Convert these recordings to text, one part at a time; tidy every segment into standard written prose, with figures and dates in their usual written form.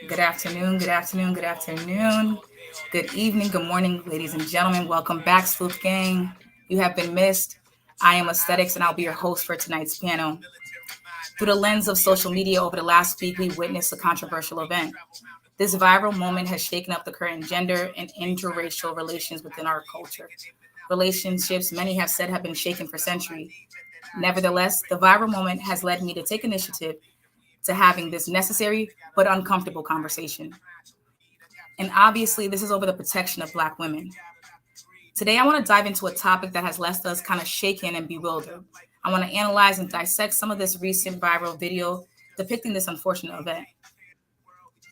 Good afternoon, good afternoon, good afternoon. Good evening, good morning, ladies and gentlemen. Welcome back, Sleuth Gang. You have been missed. I am Aesthetics, and I'll be your host for tonight's panel. Through the lens of social media over the last week, we witnessed a controversial event. This viral moment has shaken up the current gender and interracial relations within our culture. Relationships many have said have been shaken for centuries. Nevertheless, the viral moment has led me to take initiative to having this necessary but uncomfortable conversation. And obviously, this is over the protection of Black women. Today, I want to dive into a topic that has left us kind of shaken and bewildered. I want to analyze and dissect some of this recent viral video depicting this unfortunate event.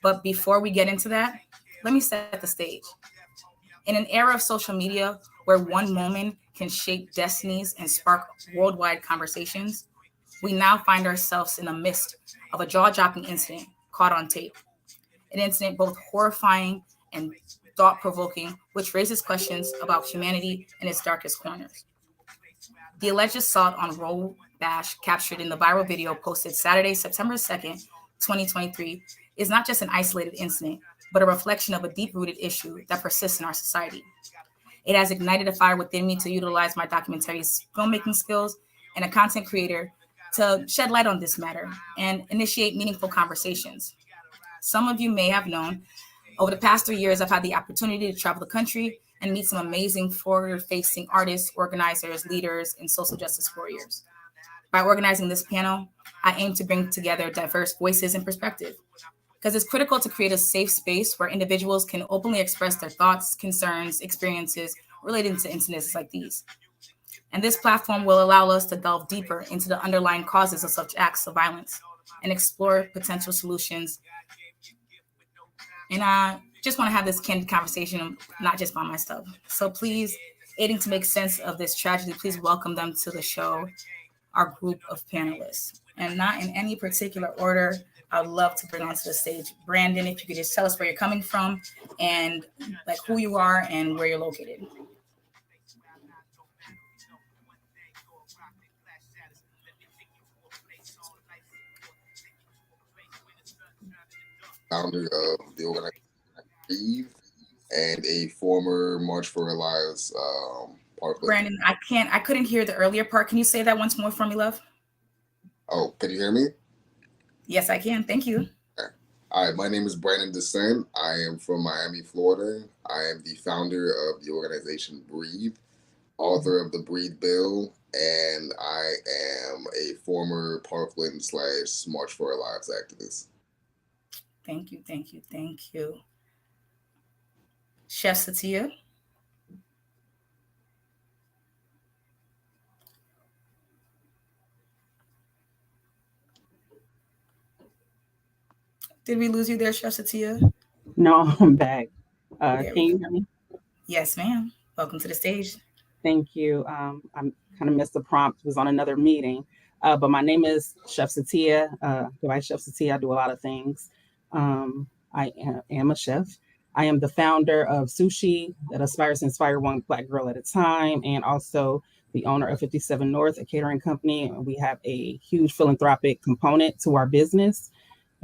But before we get into that, let me set the stage. In an era of social media where one moment can shape destinies and spark worldwide conversations, we now find ourselves in the midst of a jaw-dropping incident caught on tape. An incident both horrifying and thought-provoking, which raises questions about humanity in its darkest corners. The alleged assault on Rho Bashe, captured in the viral video posted Saturday, September 2nd, 2023, is not just an isolated incident, but a reflection of a deep-rooted issue that persists in our society. It has ignited a fire within me to utilize my documentary filmmaking skills and a content creator to shed light on this matter and initiate meaningful conversations. Some of you may have known, over the past 3 years, I've had the opportunity to travel the country and meet some amazing forward-facing artists, organizers, leaders, and social justice warriors. By organizing this panel, I aim to bring together diverse voices and perspectives, because it's critical to create a safe space where individuals can openly express their thoughts, concerns, experiences related to incidents like these. And this platform will allow us to delve deeper into the underlying causes of such acts of violence and explore potential solutions. And I just want to have this candid conversation, not just by myself. So please, aiding to make sense of this tragedy, please welcome them to the show, our group of panelists. And not in any particular order, I would love to bring onto the stage Brandon, if you could just tell us where you're coming from and like who you are and where you're located. Founder of the organization Breathe and a former March for Our Lives parkland. Brandon, I couldn't hear the earlier part. Can you say that once more for me, love? Oh, can you hear me? Yes, I can. Thank you. Okay. All right, my name is Brandon Descent. I am from Miami, Florida. I am the founder of the organization Breathe, author of the Breathe Bill, and I am a former Parkland / March for Our Lives activist. Thank you, thank you, thank you. Chef Satia. Did we lose you there, Chef Satia? No, I'm back. There Can we you go. hear me? Yes, ma'am. Welcome to the stage. Thank you. I kind of missed the prompt, was on another meeting. But my name is Chef Satia. Go by Chef Satia. I do a lot of things. I am a chef. I am the founder of Sushi that aspires to inspire one Black girl at a time, and also the owner of 57 North, a catering company. We have a huge philanthropic component to our business.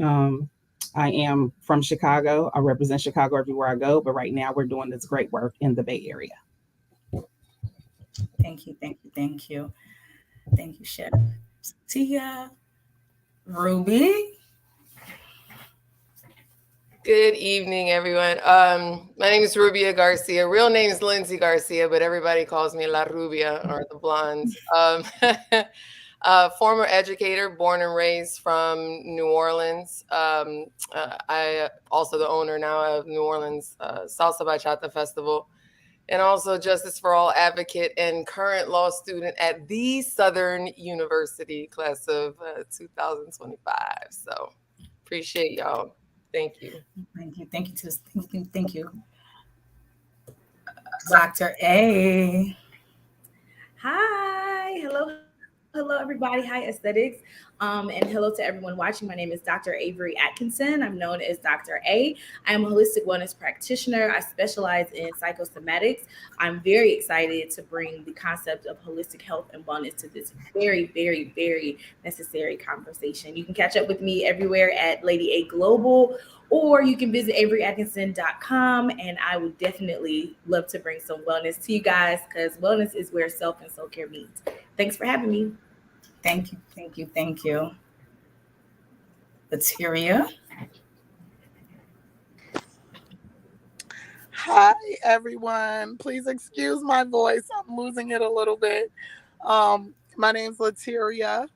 Um, I am from Chicago. I represent Chicago everywhere I go, but right now we're doing this great work in the Bay Area. Thank you, thank you, thank you. Thank you, Chef. Tia. Ruby. Good evening, everyone. My name is Rubia Garcia. Real name is Lindsay Garcia, but everybody calls me La Rubia or the Blonde. Former educator, born and raised from New Orleans. I also the owner now of New Orleans Salsa Bachata Festival, and also Justice for All advocate and current law student at the Southern University, class of 2025. So appreciate y'all. Thank you. Thank you, thank you, thank you. Dr. A. Hi, hello, Hello, everybody. Hi, aesthetics. And hello to everyone watching. My name is Dr. Avery Atkinson. I'm known as Dr. A. I am a holistic wellness practitioner. I specialize in psychosomatics. I'm very excited to bring the concept of holistic health and wellness to this very, very, very necessary conversation. You can catch up with me everywhere at Lady A Global, or you can visit averyatkinson.com. And I would definitely love to bring some wellness to you guys because wellness is where self and self care meets. Thanks for having me. Thank you, thank you, thank you. Lateria. Hi, everyone. Please excuse my voice. I'm losing it a little bit. My name's Lateria.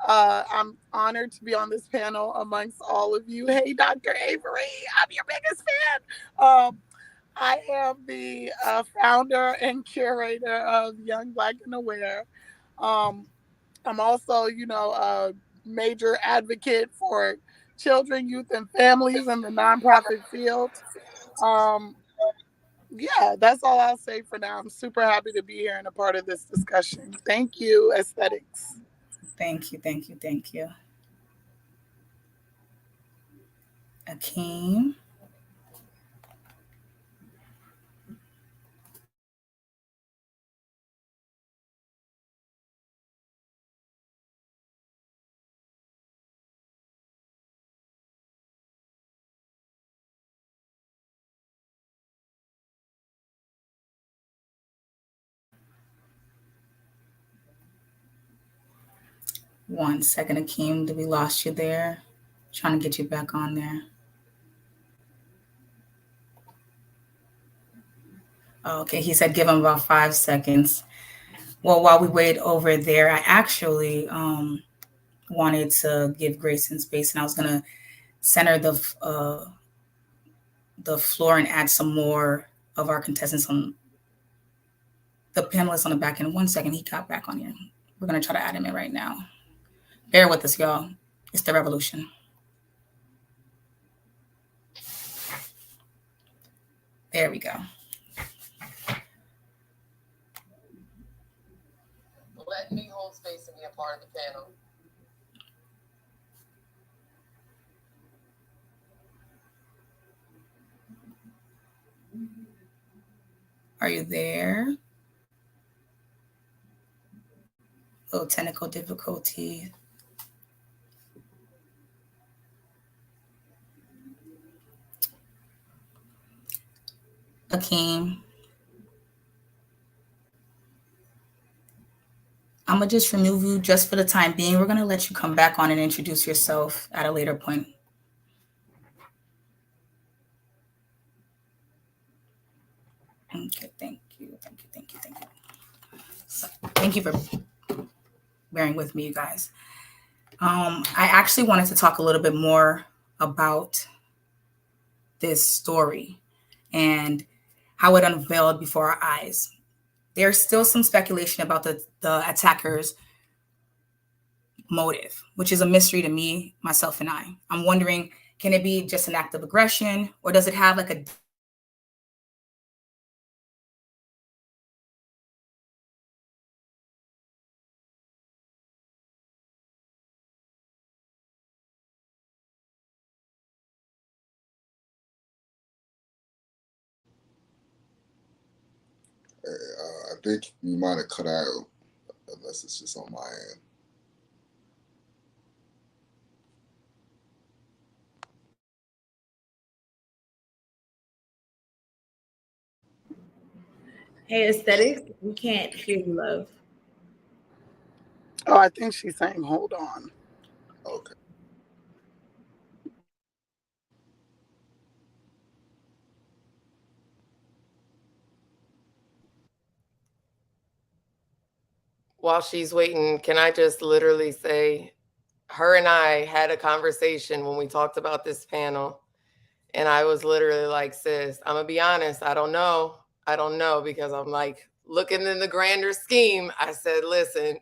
I'm honored to be on this panel amongst all of you. Hey, Dr. Avery, I'm your biggest fan. I am the founder and curator of Young Black and Aware. Um, I'm also, a major advocate for children, youth, and families in the nonprofit field. Um, yeah, that's all I'll say for now. I'm super happy to be here and a part of this discussion. Thank you, aesthetics. Thank you, thank you, thank you. Akeem. One second, Akeem. Did we lost you there? Trying to get you back on there. Oh, okay, he said give him about 5 seconds. Well, while we wait over there, I actually wanted to give grace and space, and I was gonna center the floor and add some more of our contestants on the panelists on the back end. 1 second, he got back on here. We're gonna try to add him in right now. Bear with us, y'all. It's the revolution. There we go. Let me hold space and be a part of the panel. Are you there? Little technical difficulty. Akeem. I'm gonna just remove you just for the time being. We're gonna let you come back on and introduce yourself at a later point. Okay, thank you, thank you, thank you, thank you. So, thank you for bearing with me, you guys. I actually wanted to talk a little bit more about this story and how it unveiled before our eyes. There's still some speculation about the attacker's motive, which is a mystery to me, myself, and I. I'm wondering, can it be just an act of aggression, or does it have like a I think you might have cut out, unless it's just on my end. Hey, aesthetics. We can't hear you, love. Oh, I think she's saying, hold on. Okay. While she's waiting, can I just literally say, her and I had a conversation when we talked about this panel. And I was literally like, sis, I'm going to be honest. I don't know. Because I'm like looking in the grander scheme. I said, listen,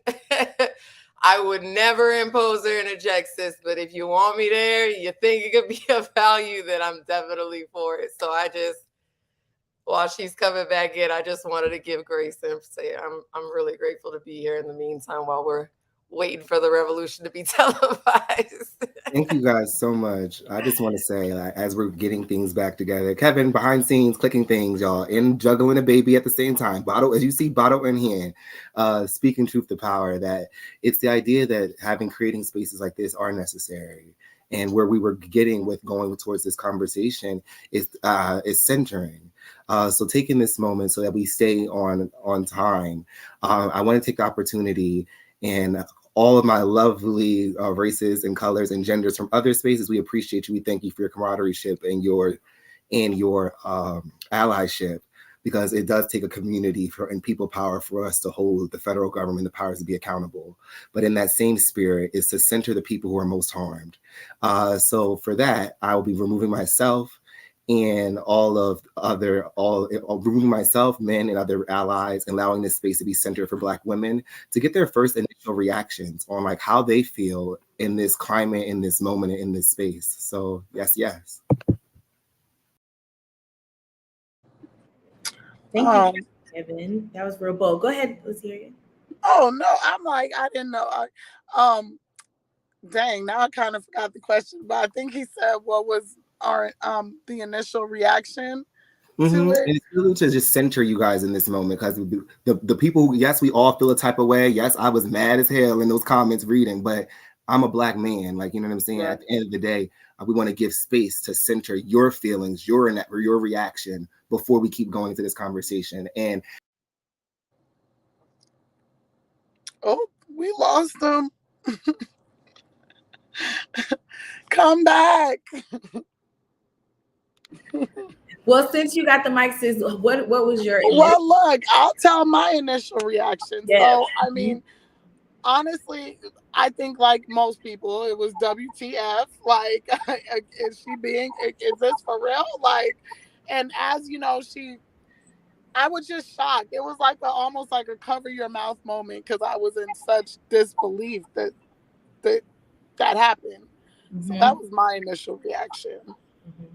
I would never impose or interject, sis. But if you want me there, you think it could be of value, then I'm definitely for it. So while she's coming back in, I just wanted to give grace and say I'm really grateful to be here in the meantime while waiting for the revolution to be televised. Thank you guys so much. I just want to say, like, as we're getting things back together, Kevin behind scenes clicking things, y'all, and juggling a baby at the same time. Bottle, as you see, bottle in hand, speaking truth to power. That it's the idea that creating spaces like this are necessary, and where we were getting with going towards this conversation is centering. So taking this moment so that we stay on time, I want to take the opportunity and all of my lovely races and colors and genders from other spaces. We appreciate you. We thank you for your camaraderie and your allyship, because it does take a community and people power for us to hold the federal government the powers to be accountable. But in that same spirit is to center the people who are most harmed. So for that, I will be removing myself and removing myself, men and other allies, allowing this space to be centered for Black women to get their first initial reactions on like how they feel in this climate, in this moment, in this space. So yes. Thank you, Kevin. That was real bold. Go ahead, let's hear you. Oh no, I'm like, I didn't know. Dang, now I kind of forgot the question, but I think he said what was our the initial reaction to it. And it's really to just center you guys in this moment, because the people who, yes, we all feel a type of way. Yes, I was mad as hell in those comments reading, but I'm a Black man, like, you know what I'm saying? Right. At the end of the day, we want to give space to center your feelings, your reaction before we keep going to this conversation. And oh, we lost them. Come back. Well, since you got the mic, sis, what was your Well, look, I'll tell my initial reaction. Yeah. So, I mean, honestly, I think like most people, it was WTF. Like, is this for real? Like, and as you know, I was just shocked. It was like almost like a cover your mouth moment, because I was in such disbelief that happened. Mm-hmm. So that was my initial reaction. Mm-hmm.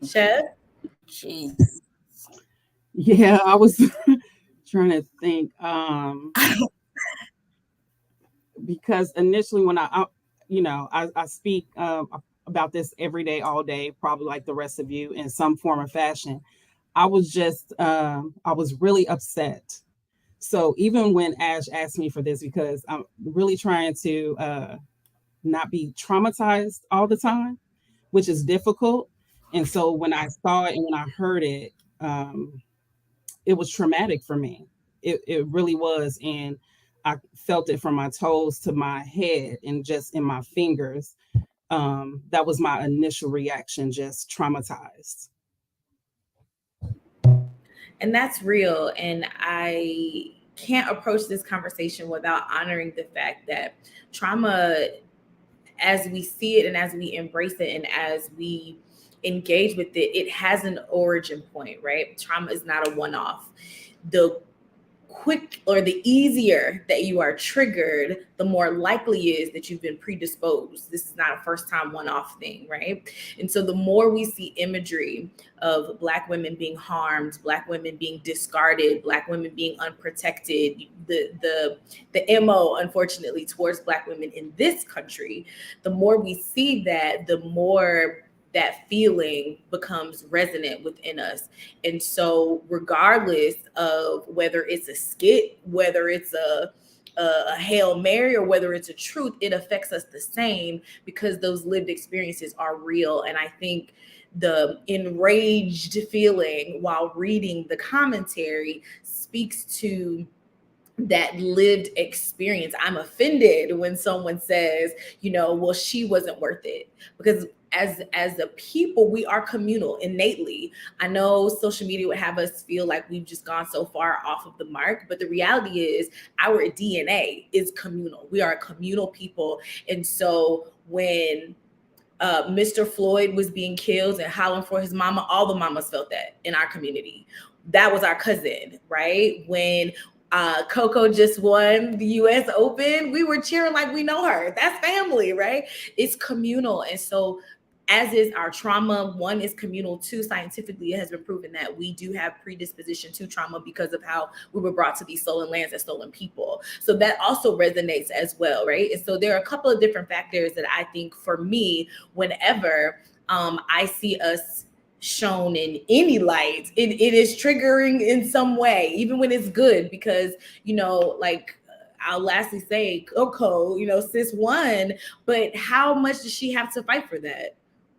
Chef? Jeez. Yeah, I was trying to think. Because initially when I speak about this every day, all day, probably like the rest of you in some form or fashion, I was just, I was really upset. So even when Ash asked me for this, because I'm really trying to not be traumatized all the time, which is difficult. And so when I saw it and when I heard it, it was traumatic for me. It really was. And I felt it from my toes to my head and just in my fingers. That was my initial reaction, just traumatized. And that's real. And I can't approach this conversation without honoring the fact that trauma, as we see it and as we embrace it and as we engage with it, it has an origin point, right? Trauma is not a one-off. The quick or the easier that you are triggered, the more likely is that you've been predisposed. This is not a first time one-off thing, right? And so the more we see imagery of Black women being harmed, Black women being discarded, Black women being unprotected, the MO, unfortunately, towards Black women in this country, the more we see that, the more that feeling becomes resonant within us. And so regardless of whether it's a skit, whether it's a Hail Mary, or whether it's a truth, it affects us the same, because those lived experiences are real. And I think the enraged feeling while reading the commentary speaks to that lived experience. I'm offended when someone says, well, she wasn't worth it, because as a people, we are communal innately. I know social media would have us feel like we've just gone so far off of the mark, but the reality is our DNA is communal. We are a communal people. And so when Mr. Floyd was being killed and hollering for his mama, all the mamas felt that in our community. That was our cousin, right? When Coco just won the US Open, we were cheering like we know her. That's family, right? It's communal. And so as is our trauma. One is communal. Two, scientifically, it has been proven that we do have predisposition to trauma because of how we were brought to these stolen lands and stolen people. So that also resonates as well, right? And so there are a couple of different factors that I think for me, whenever I see us shown in any light, it is triggering in some way, even when it's good, because, like, I'll lastly say Coco, sis won, but how much does she have to fight for that?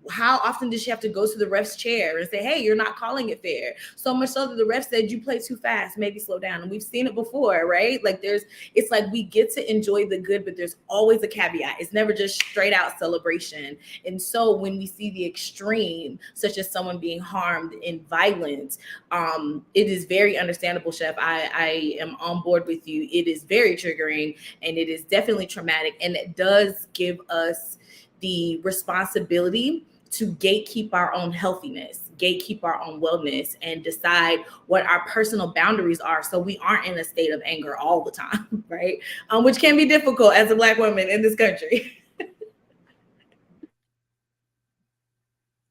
How often does she have to go to the ref's chair and say, hey, you're not calling it fair? So much so that the ref said, you play too fast, maybe slow down. And we've seen it before, right? Like it's like we get to enjoy the good, but there's always a caveat. It's never just straight out celebration. And so when we see the extreme, such as someone being harmed in violence, it is very understandable, Chef. I am on board with you. It is very triggering, and it is definitely traumatic. And it does give us the responsibility to gatekeep our own healthiness, gatekeep our own wellness, and decide what our personal boundaries are, so we aren't in a state of anger all the time, right? Which can be difficult as a Black woman in this country.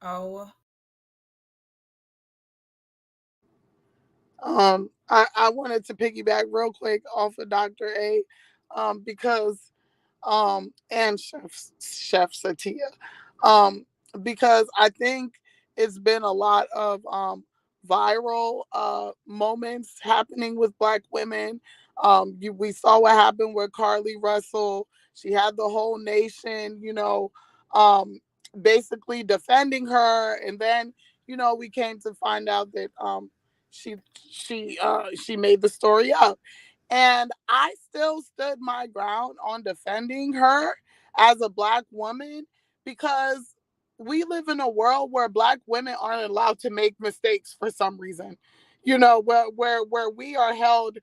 Oh. I wanted to piggyback real quick off of Dr. A, because and Chef Satia, because I think it's been a lot of viral moments happening with Black women. We saw what happened with Carly Russell. She had the whole nation, basically defending her, and then we came to find out that she made the story up. And I still stood my ground on defending her as a Black woman, because we live in a world where Black women aren't allowed to make mistakes for some reason. Where we are held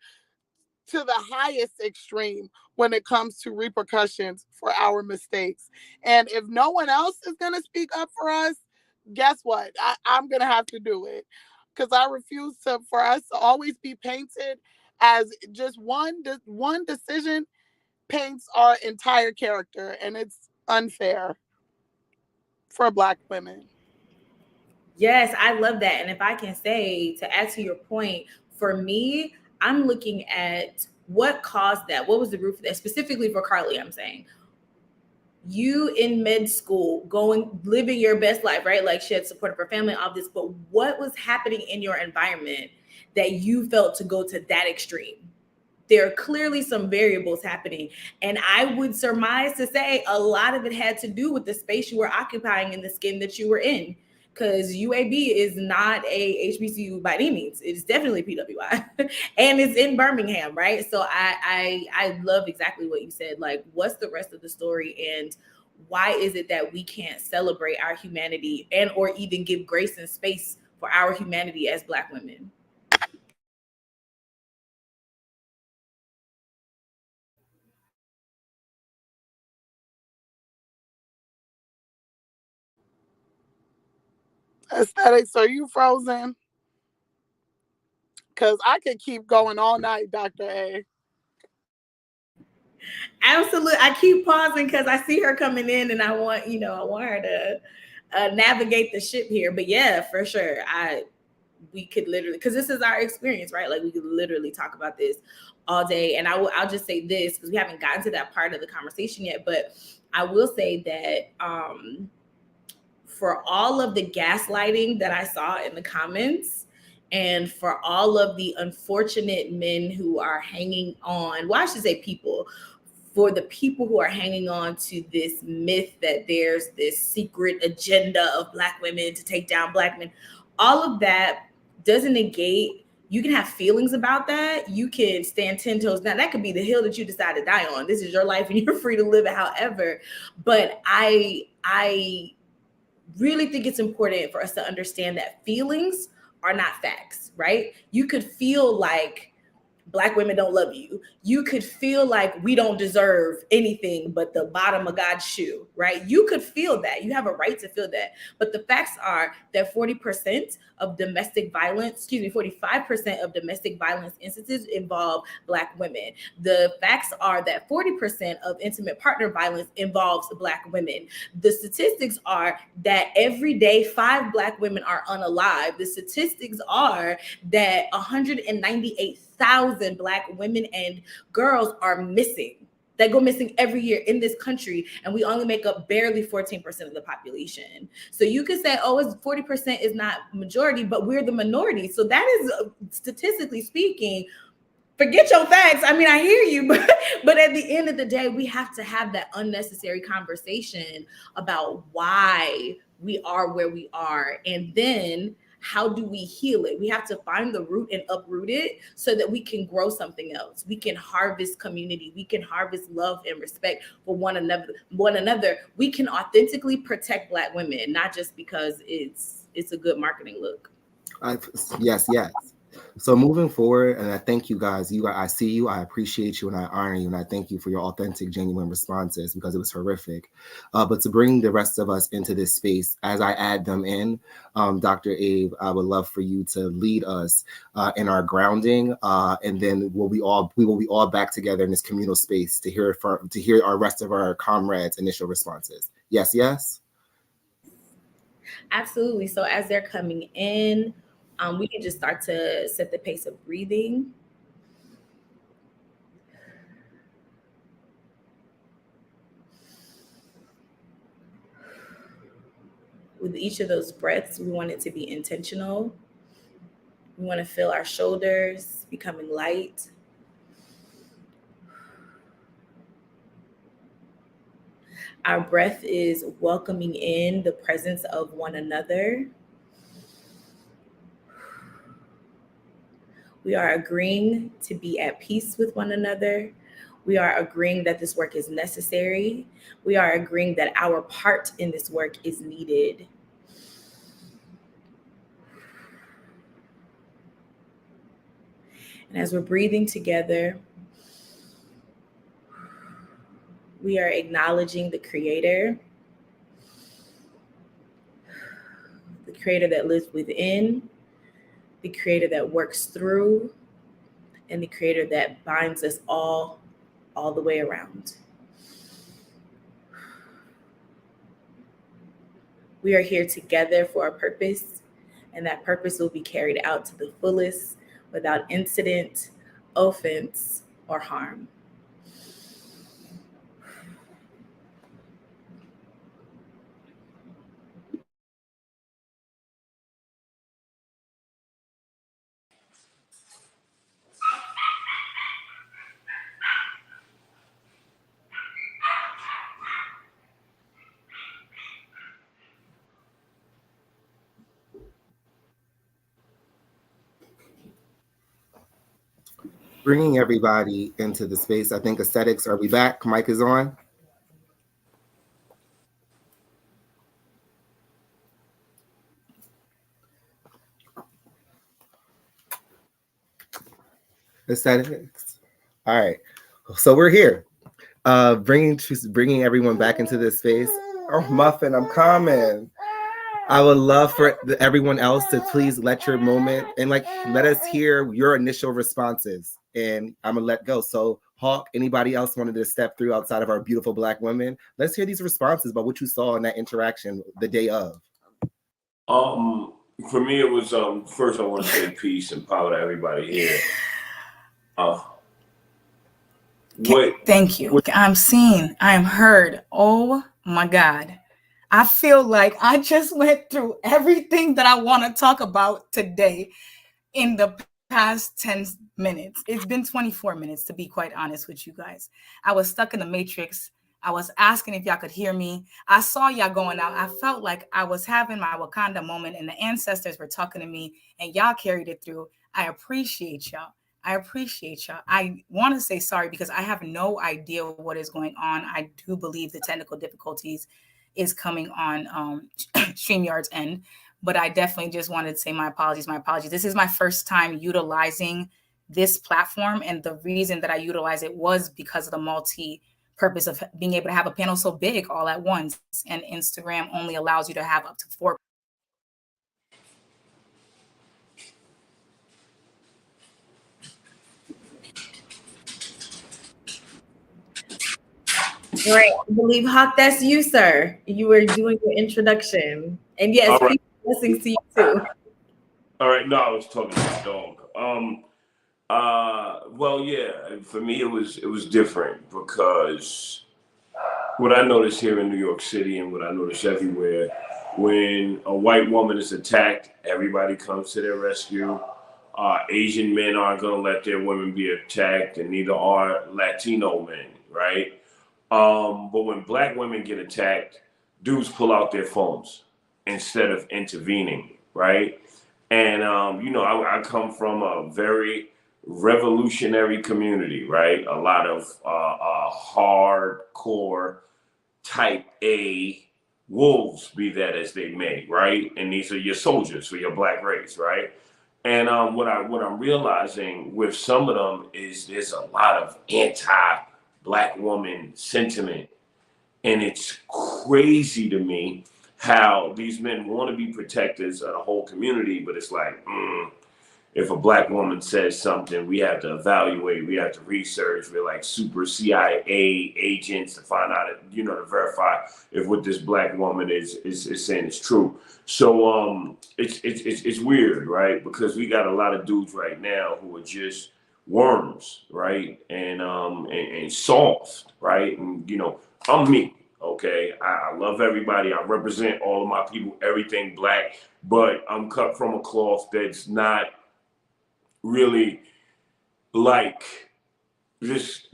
to the highest extreme when it comes to repercussions for our mistakes. And if no one else is going to speak up for us, guess what? I'm going to have to do it, because I refuse for us to always be painted as just one decision paints our entire character, and it's unfair for Black women. Yes, I love that. And if I can say, to add to your point, for me, I'm looking at what caused that. What was the root of that? Specifically for Carly, I'm saying. You in med school, living your best life, right? Like, she had support of her family, all this, but what was happening in your environment that you felt to go to that extreme? There are clearly some variables happening. And I would surmise to say a lot of it had to do with the space you were occupying and the skin that you were in. Because UAB is not a HBCU by any means. It's definitely PWI. And it's in Birmingham, right? So I love exactly what you said. Like, what's the rest of the story? And why is it that we can't celebrate our humanity and or even give grace and space for our humanity as Black women? Aesthetics, are you frozen? Because I could keep going all night, Dr. A. Absolutely. I keep pausing because I see her coming in, and I want her to navigate the ship here. But yeah, for sure. We could literally, because this is our experience, right? Like, we could literally talk about this all day. And I'll just say this, because we haven't gotten to that part of the conversation yet, but I will say that for all of the gaslighting that I saw in the comments, and for all of the unfortunate men who are hanging on, well, I should say people, for the people who are hanging on to this myth that there's this secret agenda of Black women to take down Black men, all of that doesn't negate. You can have feelings about that. You can stand 10 toes down. That could be the hill that you decide to die on. This is your life and you're free to live it however. But I really think it's important for us to understand that feelings are not facts, right? You could feel like Black women don't love you. You could feel like we don't deserve anything but the bottom of God's shoe, right? You could feel that. You have a right to feel that. But the facts are that 40% of domestic violence, 45% of domestic violence instances involve Black women. The facts are that 40% of intimate partner violence involves Black women. The statistics are that every day 5 Black women are unalive. The statistics are that 198,000 Black women and girls are missing. That go missing every year in this country, and we only make up barely 14% of the population. So you could say, oh, it's 40% is not majority, but we're the minority. So that is, statistically speaking, forget your facts. I mean, I hear you, but at the end of the day, we have to have that unnecessary conversation about why we are where we are. And then how do we heal it? We have to find the root and uproot it so that we can grow something else. We can harvest community. We can harvest love and respect for one another. We can authentically protect Black women, not just because it's a good marketing look. Yes. So moving forward, and I thank you guys. I see you, I appreciate you, and I honor you, and I thank you for your authentic, genuine responses because it was horrific. But to bring the rest of us into this space, as I add them in, Dr. Abe, I would love for you to lead us in our grounding, and then we will be all back together in this communal space to hear our rest of our comrades' initial responses. Yes. Absolutely. So as they're coming in, we can just start to set the pace of breathing. With each of those breaths, we want it to be intentional. We want to feel our shoulders becoming light. Our breath is welcoming in the presence of one another. We are agreeing to be at peace with one another. We are agreeing that this work is necessary. We are agreeing that our part in this work is needed. And as we're breathing together, we are acknowledging the Creator that lives within, the Creator that works through, and the Creator that binds us all the way around. We are here together for a purpose, and that purpose will be carried out to the fullest without incident, offense, or harm. Bringing everybody into the space. I think aesthetics, are we back? Mic is on. Aesthetics. All right. So we're here. Bringing everyone back into this space. Oh, Muffin, I'm coming. I would love for everyone else to please let your moment and let us hear your initial responses. And I'm gonna let go. So Hawk, anybody else wanted to step through outside of our beautiful Black women? Let's hear these responses about what you saw in that interaction the day of. For me, it was first I want to say peace and power to everybody here. Thank you. I'm seen. I am heard. Oh my God. I feel like I just went through everything that I want to talk about today in the past 10 minutes. It's been 24 minutes, to be quite honest with you guys. I was stuck in the matrix. I was asking if y'all could hear me. I saw y'all going out. I felt like I was having my Wakanda moment and the ancestors were talking to me and y'all carried it through. I appreciate y'all. I want to say sorry because I have no idea what is going on. I do believe the technical difficulties is coming on StreamYard's end, but I definitely just wanted to say my apologies. This is my first time utilizing this platform, and the reason that I utilized it was because of the multi-purpose of being able to have a panel so big all at once. And Instagram only allows you to have up to 4. All right, I believe Hawk, that's you, sir. You were doing your introduction, and yes, All right. people blessings to you too. All right, no, I was talking to my dog. Well, yeah, for me it was different because what I noticed here in New York City and what I notice everywhere, when a white woman is attacked, everybody comes to their rescue. Asian men aren't going to let their women be attacked, and neither are Latino men, right? But when black women get attacked, dudes pull out their phones instead of intervening, right? And I come from a very revolutionary community, right? A lot of hardcore type A wolves, be that as they may, right? And these are your soldiers for your black race, right? And what I'm realizing with some of them is there's a lot of anti-black woman sentiment, and it's crazy to me how these men want to be protectors of the whole community, but it's like, if a black woman says something, we have to evaluate, we have to research. We're like super CIA agents to find out, to verify if what this black woman is saying is true. So it's weird, right? Because we got a lot of dudes right now who are just worms, right? And soft, right? And I'm me. Okay, I love everybody. I represent all of my people, everything black, but I'm cut from a cloth that's not really like this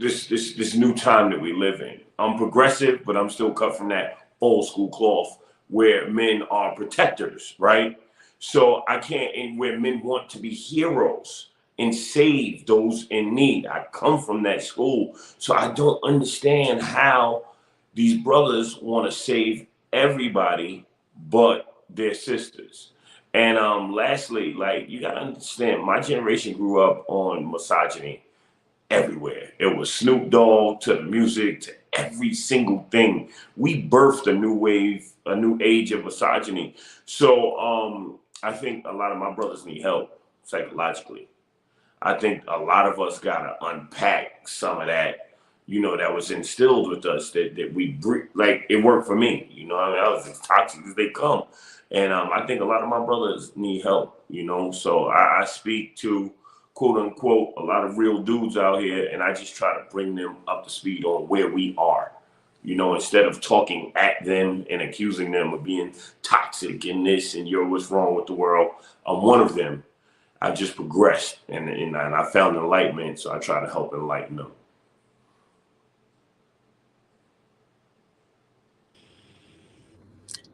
new time that we live in. I'm progressive, but I'm still cut from that old school cloth where men are protectors, right? So I can't, and where men want to be heroes and save those in need. I come from that school, so I don't understand how these brothers want to save everybody but their sisters. And lastly, like, you gotta understand, my generation grew up on misogyny everywhere. It was Snoop Dogg to the music to every single thing. We birthed a new wave, a new age of misogyny. So I think a lot of my brothers need help psychologically. I think a lot of us gotta unpack some of that, that was instilled with us that we like. It worked for me, I was as toxic as they come. And I think a lot of my brothers need help, So I speak to, quote unquote, a lot of real dudes out here, and I just try to bring them up to speed on where we are, instead of talking at them and accusing them of being toxic and this and you're what's wrong with the world. I'm one of them. I just progressed and I found enlightenment, so I try to help enlighten them.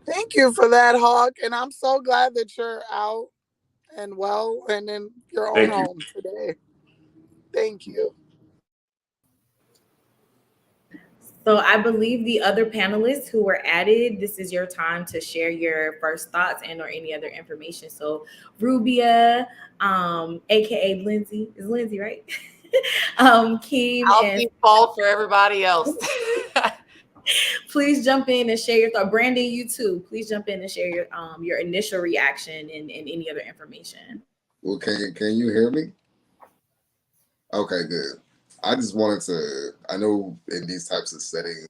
Thank you for that, Hawk. And I'm so glad that you're out and well and in your own home today. Thank you. So I believe the other panelists who were added, this is your time to share your first thoughts and or any other information. So Rubia, aka Lindsay, is Lindsay right? Keem, I'll and default for everybody else. please jump in and share your thought. Brandon, you too. Please jump in and share your initial reaction and any other information. Well, can you hear me? Okay, good. I just wanted to, I know in these types of settings,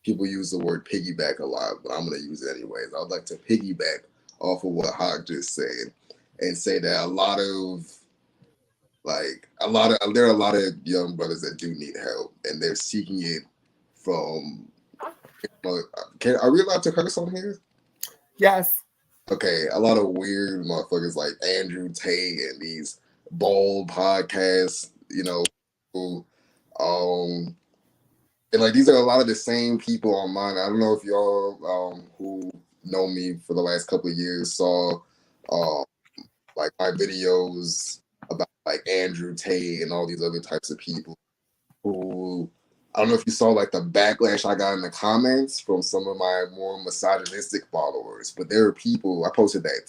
people use the word piggyback a lot, but I'm going to use it anyways. I would like to piggyback off of what Hawk just said and say that there are a lot of young brothers that do need help, and they're seeking it from, are we allowed to curse on here? Yes. Okay, a lot of weird motherfuckers like Andrew Tate and these bald podcasts, who, and like these are a lot of the same people online. I don't know if y'all who know me for the last couple of years saw like my videos about like Andrew Tate and all these other types of people who, I don't know if you saw like the backlash I got in the comments from some of my more misogynistic followers, but there are people, I posted that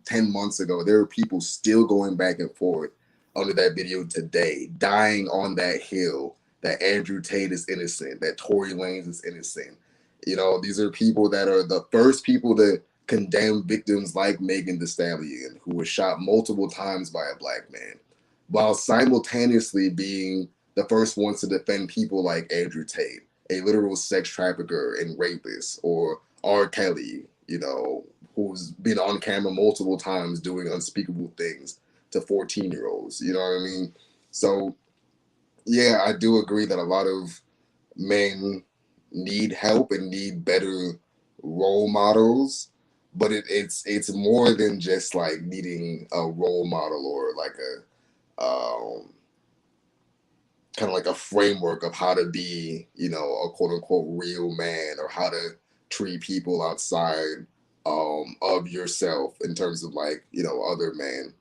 10 months ago, there are people still going back and forth under that video today, dying on that hill, that Andrew Tate is innocent, that Tory Lanez is innocent. You know, these are people that are the first people to condemn victims like Megan Thee Stallion, who was shot multiple times by a black man, while simultaneously being the first ones to defend people like Andrew Tate, a literal sex trafficker and rapist, or R. Kelly, you know, who's been on camera multiple times doing unspeakable things to 14-year-olds. You know what I mean? So, yeah, I do agree that a lot of men need help and need better role models, but it's more than just like needing a role model or like a kind of like a framework of how to be, you know, a quote unquote real man, or how to treat people outside of yourself in terms of like, you know, other men.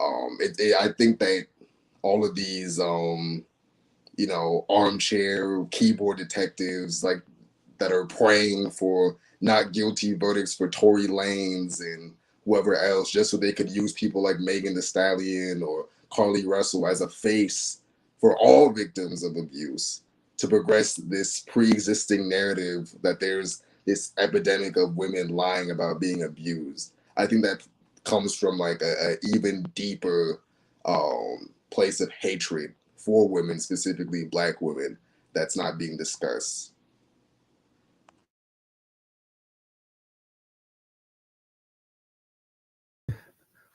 I think that all of these you know, armchair keyboard detectives like that are praying for not guilty verdicts for Tory Lanez and whoever else, just so they could use people like Megan Thee Stallion or Carly Russell as a face for all victims of abuse, to progress this pre-existing narrative that there's this epidemic of women lying about being abused. I think that comes from like a even deeper place of hatred for women, specifically Black women, that's not being discussed.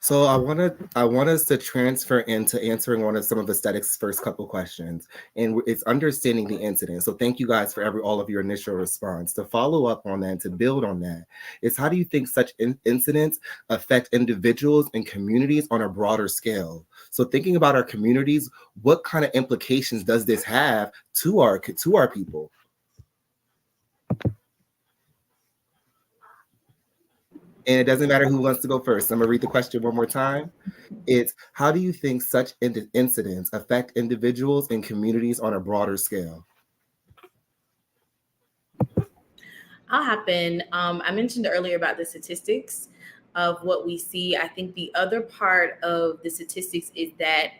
So I want us to transfer into answering one of some of Aesthetic's first couple questions, and it's understanding the incident. So thank you guys for all of your initial response. To follow up on that and to build on that is, how do you think such incidents affect individuals and communities on a broader scale? So thinking about our communities, what kind of implications does this have to our people? And it doesn't matter who wants to go first. I'm gonna read the question one more time. It's, how do you think such incidents affect individuals and communities on a broader scale? I'll hop in. I mentioned earlier about the statistics of what we see. I think the other part of the statistics is that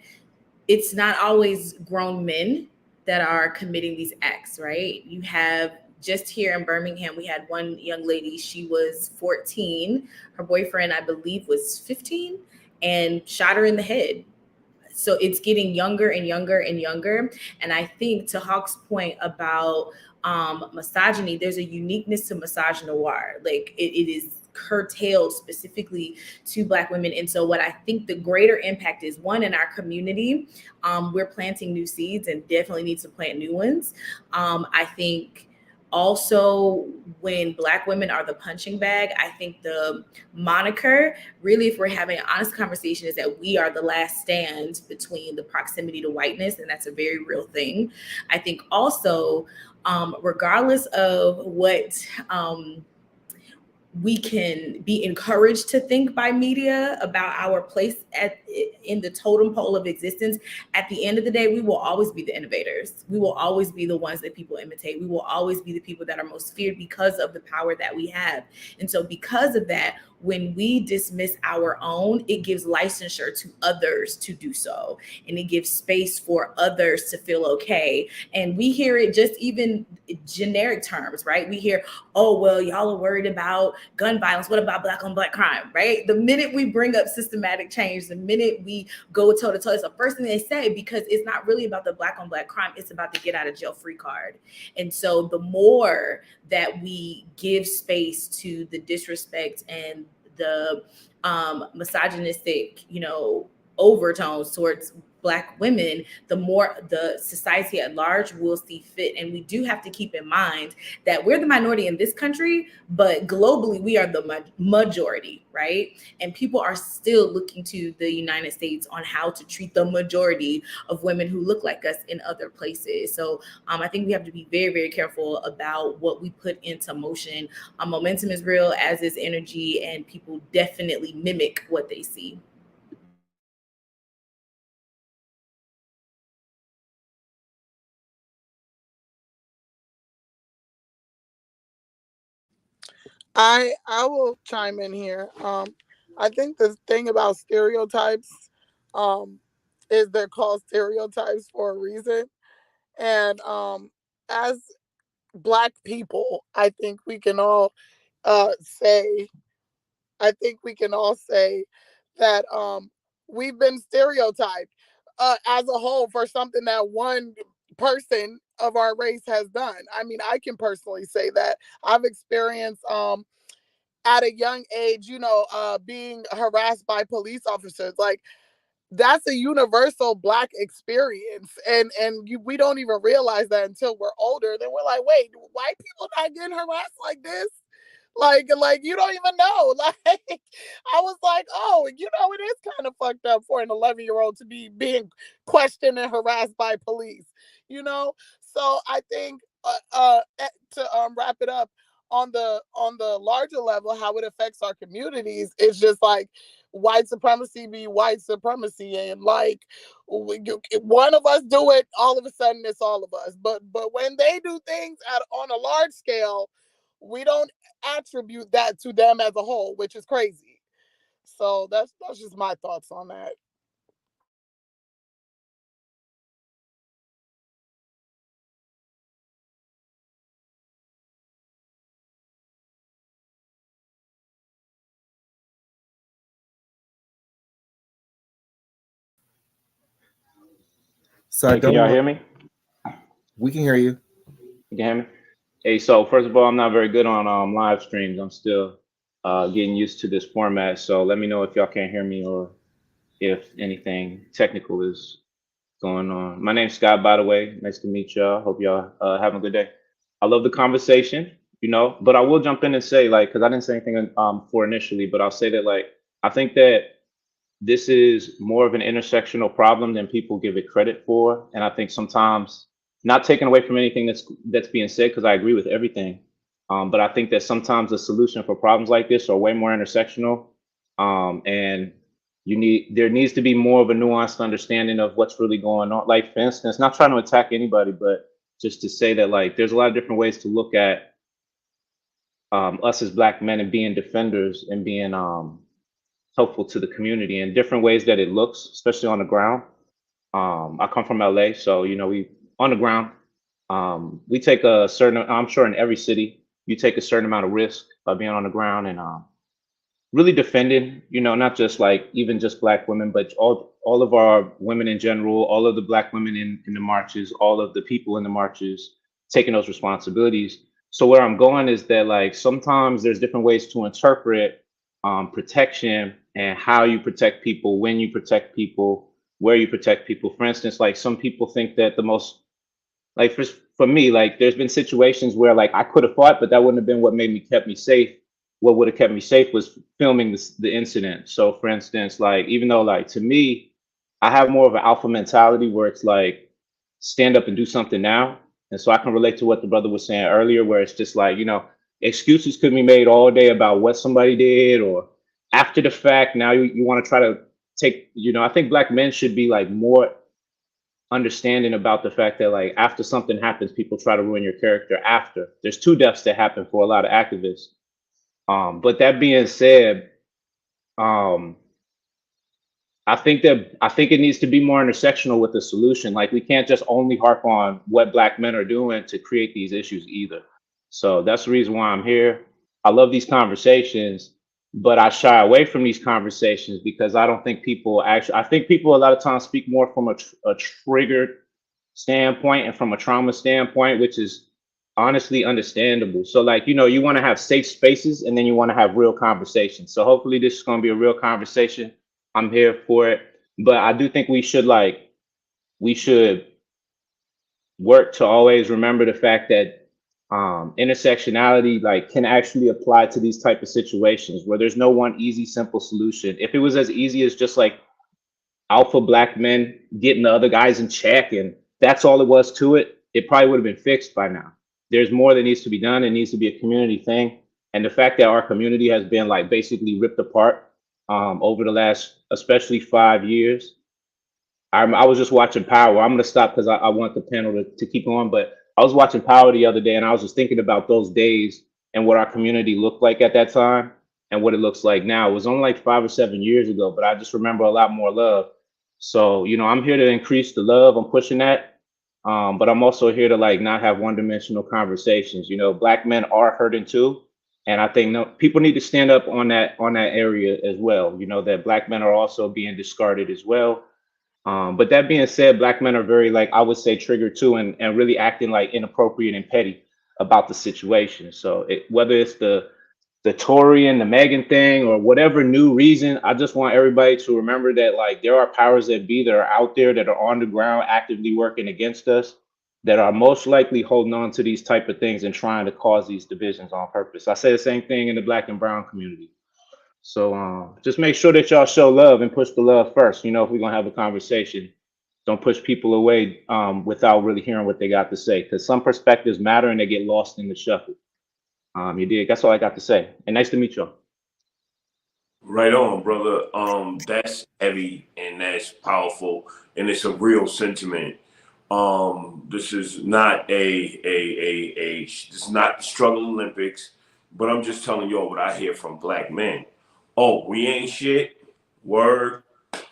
it's not always grown men that are committing these acts, right? You have, just here in Birmingham, we had one young lady, she was 14. Her boyfriend, I believe, was 15, and shot her in the head. So it's getting younger and younger and younger. And I think, to Hawk's point about misogyny, there's a uniqueness to misogynoir. Like it is curtailed specifically to Black women. And so what I think the greater impact is, one, in our community, we're planting new seeds and definitely need to plant new ones. I think also, when Black women are the punching bag, I think the moniker, really, if we're having an honest conversation, is that we are the last stand between the proximity to whiteness, and that's a very real thing. I think also, regardless of what we can be encouraged to think by media about our place in the totem pole of existence, at the end of the day, we will always be the innovators. We will always be the ones that people imitate. We will always be the people that are most feared because of the power that we have. And so because of that, when we dismiss our own, it gives licensure to others to do so. And it gives space for others to feel okay. And we hear it just even generic terms, right? We hear, oh, well, y'all are worried about gun violence. What about Black on Black crime, right? The minute we bring up systematic change, the minute we go toe to toe, it's the first thing they say, because it's not really about the Black on Black crime. It's about the get out of jail free card. And so the more that we give space to the disrespect and the misogynistic, overtones towards Black women, the more the society at large will see fit. And we do have to keep in mind that we're the minority in this country, but globally we are the majority, right? And people are still looking to the United States on how to treat the majority of women who look like us in other places. So I think we have to be very, very careful about what we put into motion. Momentum is real, as is energy, and people definitely mimic what they see. I will chime in here. I think the thing about stereotypes, is they're called stereotypes for a reason. And as Black people, I think we can all say, that we've been stereotyped as a whole for something that one person of our race has done. I mean, I can personally say that I've experienced at a young age, being harassed by police officers. Like, that's a universal Black experience, and we don't even realize that until we're older. Then we're like, wait, white people not getting harassed like this? Like you don't even know. Like, I was like, oh, it is kind of fucked up for an 11-year-old to be being questioned and harassed by police. So I think to wrap it up, on the larger level, how it affects our communities, it's just like white supremacy be white supremacy, and like one of us do it, all of a sudden it's all of us. But when they do things on a large scale, we don't attribute that to them as a whole, which is crazy. So that's just my thoughts on that. So Hey, can y'all hear me? We can hear you. You can hear me? Hey, so first of all, I'm not very good on live streams. I'm still getting used to this format. So let me know if y'all can't hear me or if anything technical is going on. My name's Scott, by the way. Nice to meet y'all. Hope y'all having a good day. I love the conversation, but I will jump in and say, like, because I didn't say anything for initially, but I'll say that, like, I think that this is more of an intersectional problem than people give it credit for. And I think sometimes, not taking away from anything that's being said, because I agree with everything, but I think that sometimes the solution for problems like this are way more intersectional, and there needs to be more of a nuanced understanding of what's really going on. Like, for instance, not trying to attack anybody, but just to say that, like, there's a lot of different ways to look at us as Black men and being defenders and being helpful to the community in different ways that it looks, especially on the ground. I come from LA, so we on the ground. We take a certain, I'm sure in every city, you take a certain amount of risk by being on the ground and really defending, not just like even just Black women, but all of our women in general, all of the Black women in the marches, all of the people in the marches, taking those responsibilities. So where I'm going is that, like, sometimes there's different ways to interpret protection and how you protect people, when you protect people, where you protect people. For instance, like, some people think that the most, like, for me, like, there's been situations where, like, I could have fought, but that wouldn't have been what kept me safe. What would have kept me safe was filming the incident. So for instance, like, even though, like, to me, I have more of an alpha mentality where it's like, stand up and do something now. And so I can relate to what the brother was saying earlier, where it's just like, excuses could be made all day about what somebody did, or after the fact, now you want to try to take, I think Black men should be, like, more understanding about the fact that, like, after something happens, people try to ruin your character after. There's 2 deaths that happen for a lot of activists. But that being said, I think it needs to be more intersectional with the solution. Like, we can't just only harp on what Black men are doing to create these issues either. So that's the reason why I'm here. I love these conversations, but I shy away from these conversations because I don't think I think people a lot of times speak more from a triggered standpoint and from a trauma standpoint, which is honestly understandable. So, like, you want to have safe spaces and then you want to have real conversations. So hopefully this is going to be a real conversation. I'm here for it. But I do think we should work to always remember the fact that intersectionality, like, can actually apply to these type of situations where there's no one easy, simple solution. If it was as easy as just, like, alpha Black men getting the other guys in check and that's all it was to it, it probably would have been fixed by now. There's more that needs to be done. It needs to be a community thing. And the fact that our community has been, like, basically ripped apart over the last, especially 5 years. I was just watching Power. I'm going to stop because I want the panel to keep going. But I was watching Power the other day and I was just thinking about those days and what our community looked like at that time and what it looks like now. It was only like 5 or 7 years ago, but I just remember a lot more love. So, I'm here to increase the love. I'm pushing that. But I'm also here to like not have one-dimensional conversations. Black men are hurting too. And I think no, people need to stand up on that area as well. That black men are also being discarded as well. But that being said, black men are very, like, I would say, triggered too, and really acting like inappropriate and petty about the situation. So whether it's the Tory and the Megan thing or whatever new reason, I just want everybody to remember that like there are powers that be that are out there that are on the ground actively working against us, that are most likely holding on to these type of things and trying to cause these divisions on purpose. I say the same thing in the black and brown community. So just make sure that y'all show love and push the love first. If we're gonna have a conversation, don't push people away without really hearing what they got to say, because some perspectives matter and they get lost in the shuffle. You dig? That's all I got to say. And nice to meet y'all. Right on, brother. That's heavy and that's powerful, and it's a real sentiment. This is not this is not the struggle Olympics, but I'm just telling y'all what I hear from black men. Oh, we ain't shit. Word.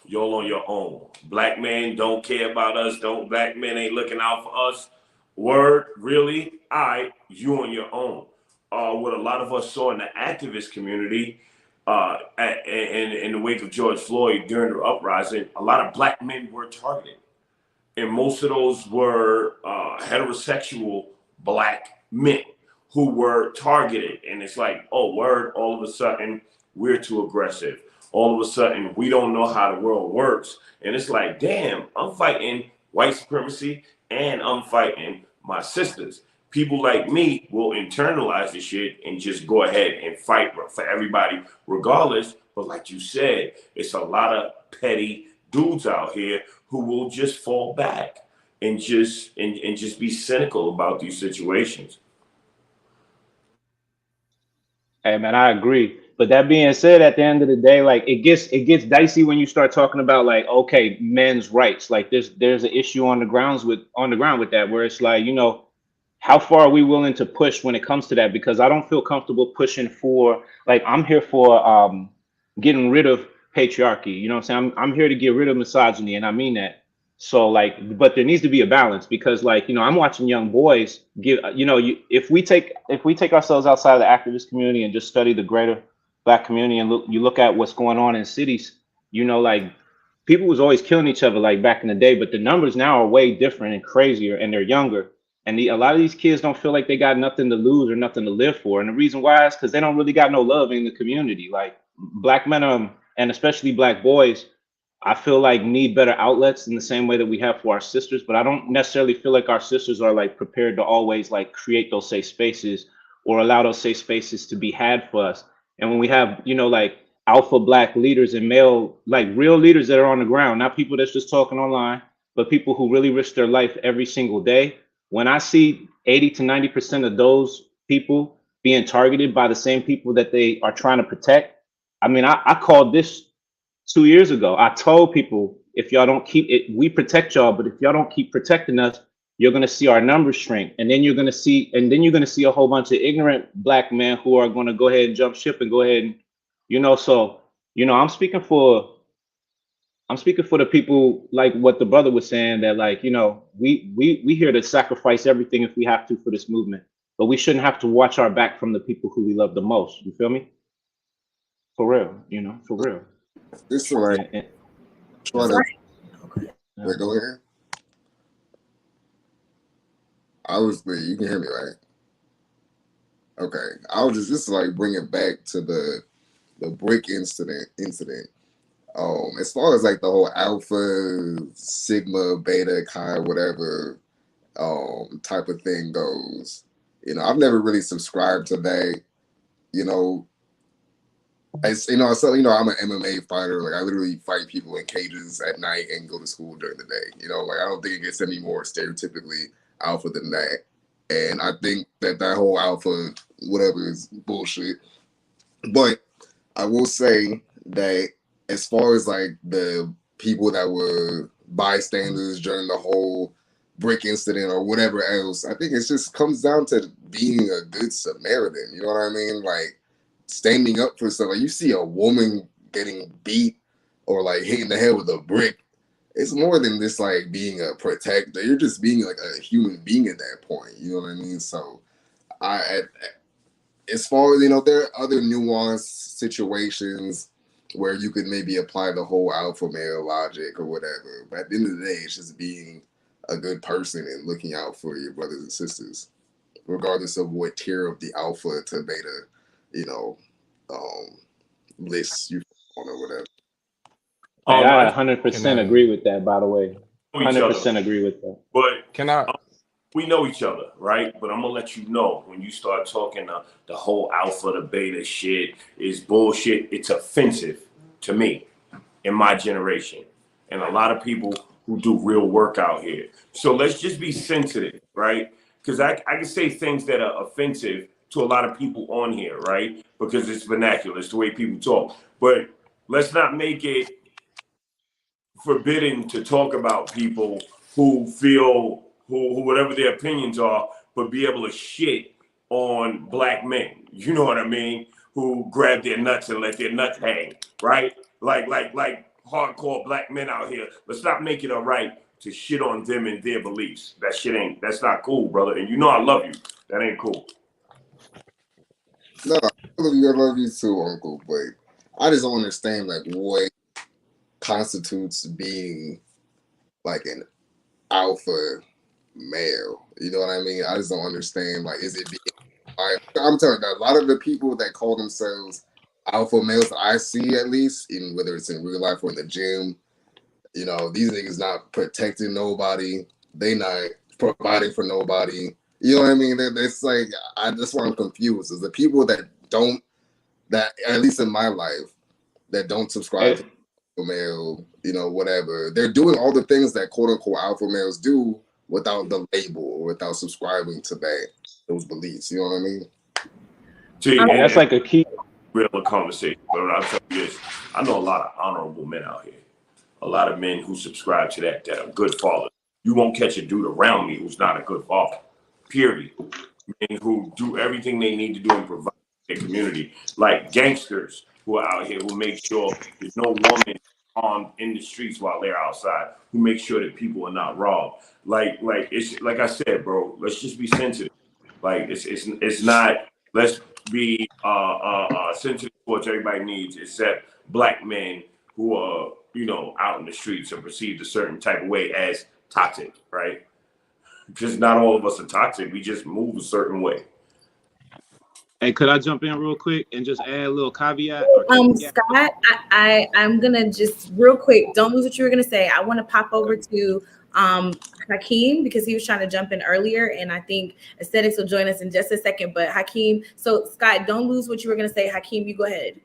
Y'all on your own. Black men don't care about us. Black men ain't looking out for us. Word. Really? All right. You on your own. What a lot of us saw in the activist community, in the wake of George Floyd during the uprising, a lot of black men were targeted. And most of those were heterosexual black men who were targeted. And it's like, oh, word, all of a sudden, we're too aggressive. All of a sudden, we don't know how the world works. And it's like, damn, I'm fighting white supremacy and I'm fighting my sisters. People like me will internalize the shit and just go ahead and fight for everybody regardless. But like you said, it's a lot of petty dudes out here who will just fall back and just be cynical about these situations. Hey man, I agree. But that being said, at the end of the day, like it gets dicey when you start talking about like, okay, men's rights. Like there's an issue on the ground with that, where it's like, how far are we willing to push when it comes to that? Because I don't feel comfortable pushing for, like, I'm here for getting rid of patriarchy. You know what I'm saying? I'm here to get rid of misogyny, and I mean that. So like, but there needs to be a balance, because like, I'm watching young boys give, if we take ourselves outside of the activist community and just study the greater black community and look at what's going on in cities, like people was always killing each other like back in the day, but the numbers now are way different and crazier, and they're younger. And a lot of these kids don't feel like they got nothing to lose or nothing to live for. And the reason why is because they don't really got no love in the community. Like black men, and especially black boys, I feel like need better outlets in the same way that we have for our sisters. But I don't necessarily feel like our sisters are like prepared to always like create those safe spaces or allow those safe spaces to be had for us. And when we have, like alpha black leaders and male, like real leaders that are on the ground, not people that's just talking online, but people who really risk their life every single day. When I see 80 to 90% of those people being targeted by the same people that they are trying to protect, I mean, I called this 2 years ago. I told people, if y'all don't keep it, we protect y'all, but if y'all don't keep protecting us, you're going to see our numbers shrink. And then you're going to see a whole bunch of ignorant black men who are going to go ahead and jump ship and go ahead and, so, I'm speaking for the people, like what the brother was saying, that like, we here to sacrifice everything if we have to for this movement, but we shouldn't have to watch our back from the people who we love the most. You feel me? For real, for real. This is like trying to go ahead. Obviously, you can hear me, right? Okay. I was just like bring it back to the brick incident. As far as like the whole alpha, sigma, beta, chi, whatever type of thing goes, I've never really subscribed to that. I'm an MMA fighter. Like I literally fight people in cages at night and go to school during the day. Like I don't think it gets any more stereotypically alpha than that. And I think that whole alpha whatever is bullshit. But I will say that as far as like the people that were bystanders during the whole brick incident or whatever else, I think it just comes down to being a good Samaritan. You know what I mean? Like standing up for something. Like you see a woman getting beat or like hitting the head with a brick, it's more than just like being a protector. You're just being like a human being at that point. You know what I mean? So I, as far as there are other nuanced situations where you could maybe apply the whole alpha male logic or whatever. But at the end of the day, it's just being a good person and looking out for your brothers and sisters, regardless of what tier of the alpha to beta, you know, list you on or whatever. Hey, I I 100% agree with that, by the way. know each other, 100% agree with that. but we know each other, right? But I'm gonna let you know when you start talking the whole alpha to beta shit is bullshit. It's offensive to me in my generation, and a lot of people who do real work out here. So let's just be sensitive, right? Because I can say things that are offensive to a lot of people on here, right? Because it's vernacular, it's the way people talk. But let's not make it forbidden to talk about people who feel who whatever their opinions are, but be able to shit on black men. You know what I mean? Who grab their nuts and let their nuts hang, right? Like hardcore black men out here. Let's not make it a right to shit on them and their beliefs. That's not cool, brother. And you know I love you. That ain't cool. No, I love you too, Uncle. But I just don't understand like what constitutes being like an alpha male. You know what I mean? I just don't understand. Like, is it being? I'm telling you, a lot of the people that call themselves alpha males that I see, at least, in whether it's in real life or in the gym, these niggas not protecting nobody. They not providing for nobody. You know what I mean? It's like that's why I'm confused. Is the people that don't, that at least in my life, that don't subscribe to alpha male, whatever. They're doing all the things that quote unquote alpha males do without the label or without subscribing to those beliefs. You know what I mean? See, and that's like a key real conversation. But I'll tell you this: I know a lot of honorable men out here. A lot of men who subscribe to that are good fathers. You won't catch a dude around me who's not a good father. Period. Men who do everything they need to do and provide for their community, like gangsters who are out here who make sure there's no woman in the streets while they're outside, who make sure that people are not robbed. It's like I said, bro. Let's just be sensitive. Like it's not. Let's be sensitive to what everybody needs, except black men who are out in the streets and perceived a certain type of way as toxic, right? Because not all of us are toxic. We just move a certain way. Hey, could I jump in real quick and just add a little caveat? Scott, I'm gonna just real quick. Don't lose what you were gonna say. I want to pop over to Hakeem because he was trying to jump in earlier, and I think Aesthetics will join us in just a second. But Hakeem, so Scott, don't lose what you were gonna say. Hakeem, you go ahead.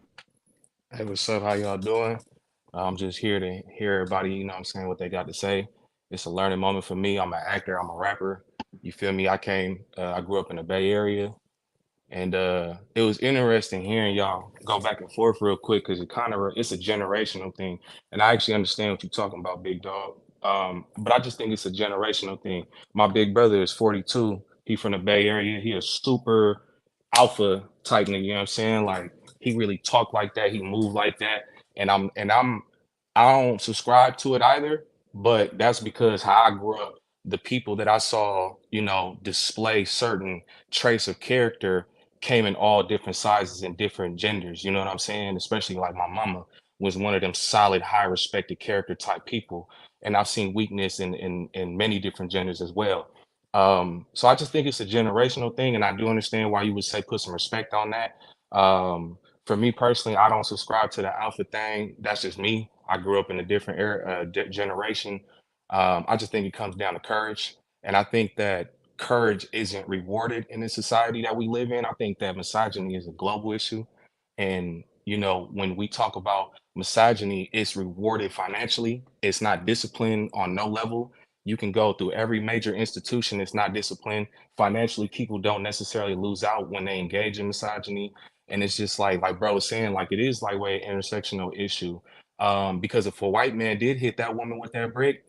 Hey, what's up? How y'all doing? I'm just here to hear everybody, what they got to say. It's a learning moment for me. I'm an actor, I'm a rapper. You feel me? I grew up in the Bay Area. And it was interesting hearing y'all go back and forth real quick because it's a generational thing. And I actually understand what you're talking about, big dog. But I just think it's a generational thing. My big brother is 42. He from the Bay Area. He a super alpha type nigga, you know what I'm saying? Like he really talk like that, he move like that. I don't subscribe to it either, but that's because how I grew up, the people that I saw, display certain traits of character came in all different sizes and different genders. You know what I'm saying? Especially like my mama was one of them solid, high respected character type people. And I've seen weakness in many different genders as well. So I just think it's a generational thing. And I do understand why you would say put some respect on that. For me personally, I don't subscribe to the alpha thing. That's just me. I grew up in a different era, generation. I just think it comes down to courage. And I think that courage isn't rewarded in the society that we live in. I think that misogyny is a global issue. And, when we talk about misogyny, it's rewarded financially. It's not disciplined on no level. You can go through every major institution. It's not disciplined. Financially, people don't necessarily lose out when they engage in misogyny. And it's just like bro was saying, like it is like way an intersectional issue. Because if a white man did hit that woman with that brick,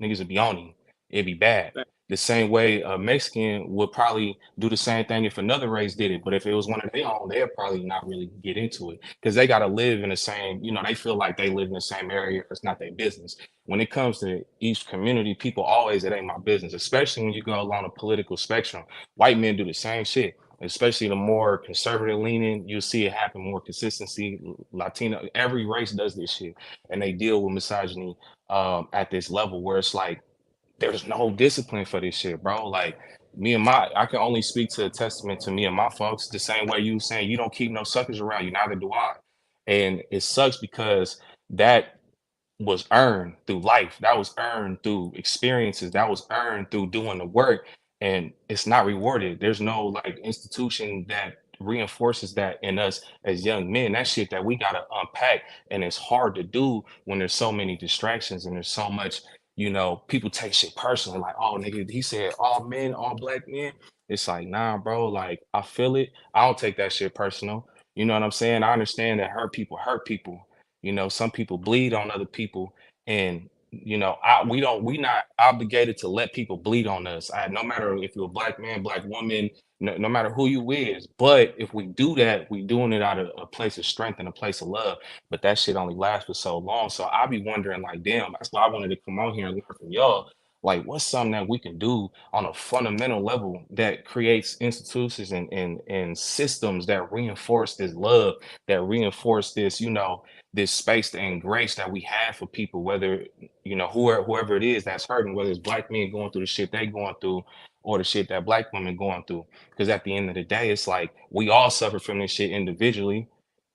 niggas would be on him. It'd be bad. The same way a Mexican would probably do the same thing if another race did it. But if it was one of their own, they'd probably not really get into it because they got to live in the same, they feel like they live in the same area. It's not their business. When it comes to each community, people always, it ain't my business, especially when you go along the political spectrum. White men do the same shit, especially the more conservative leaning, you'll see it happen more consistency. Latino, every race does this shit and they deal with misogyny at this level where it's like, there's no discipline for this shit, bro. Like I can only speak to a testament to me and my folks the same way you saying you don't keep no suckers around you, neither do I. And it sucks because that was earned through life. That was earned through experiences. That was earned through doing the work. And it's not rewarded. There's no like institution that reinforces that in us as young men. That shit that we gotta unpack. And it's hard to do when there's so many distractions and there's so much, people take shit personally. Like, oh nigga, he said all men, all black men. It's like, nah, bro, like I feel it. I don't take that shit personal. You know what I'm saying? I understand that hurt people. Some people bleed on other people, and we not obligated to let people bleed on us. No matter if you're a black man, black woman, no matter who you is. But if we do that, we doing it out of a place of strength and a place of love. But that shit only lasts for so long. So I be wondering, like, damn, that's why I wanted to come on here and learn from y'all. Like, what's something that we can do on a fundamental level that creates institutions and systems that reinforce this love, that reinforce this, this space and grace that we have for people, whether whoever it is that's hurting, whether it's black men going through the shit they going through or the shit that black women going through. Because at the end of the day, it's like we all suffer from this shit individually.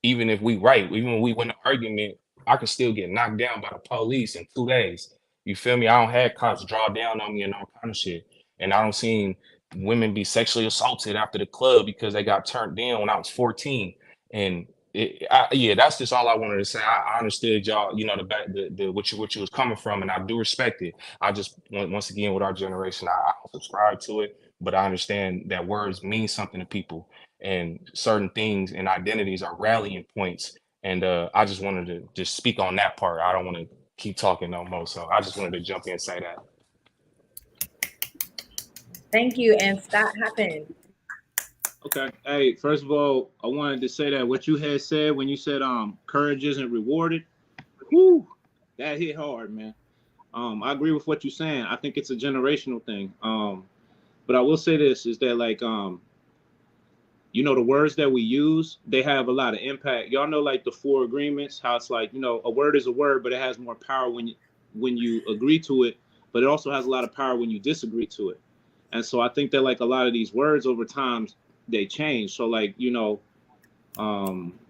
Even if we right, even when we win an argument, I could still get knocked down by the police in 2 days. You feel me? I don't have cops draw down on me and all kind of shit. And I don't seen women be sexually assaulted after the club because they got turned down when I was 14. And yeah, that's just all I wanted to say. I understood y'all, what you was coming from, and I do respect it. I just once again with our generation, I don't subscribe to it, but I understand that words mean something to people, and certain things and identities are rallying points. And I just wanted to just speak on that part. I don't want to keep talking no more, so I just wanted to jump in and say that. Thank you. And Scott happened. Okay. Hey, first of all, I wanted to say that what you had said when you said courage isn't rewarded, whew, that hit hard, man. I agree with what you're saying. I think it's a generational thing. But I will say this is that like the words that we use, they have a lot of impact. Y'all know like the 4 agreements, how it's like, a word is a word, but it has more power when you agree to it, but it also has a lot of power when you disagree to it. And so I think that like a lot of these words over time, they change. So like, the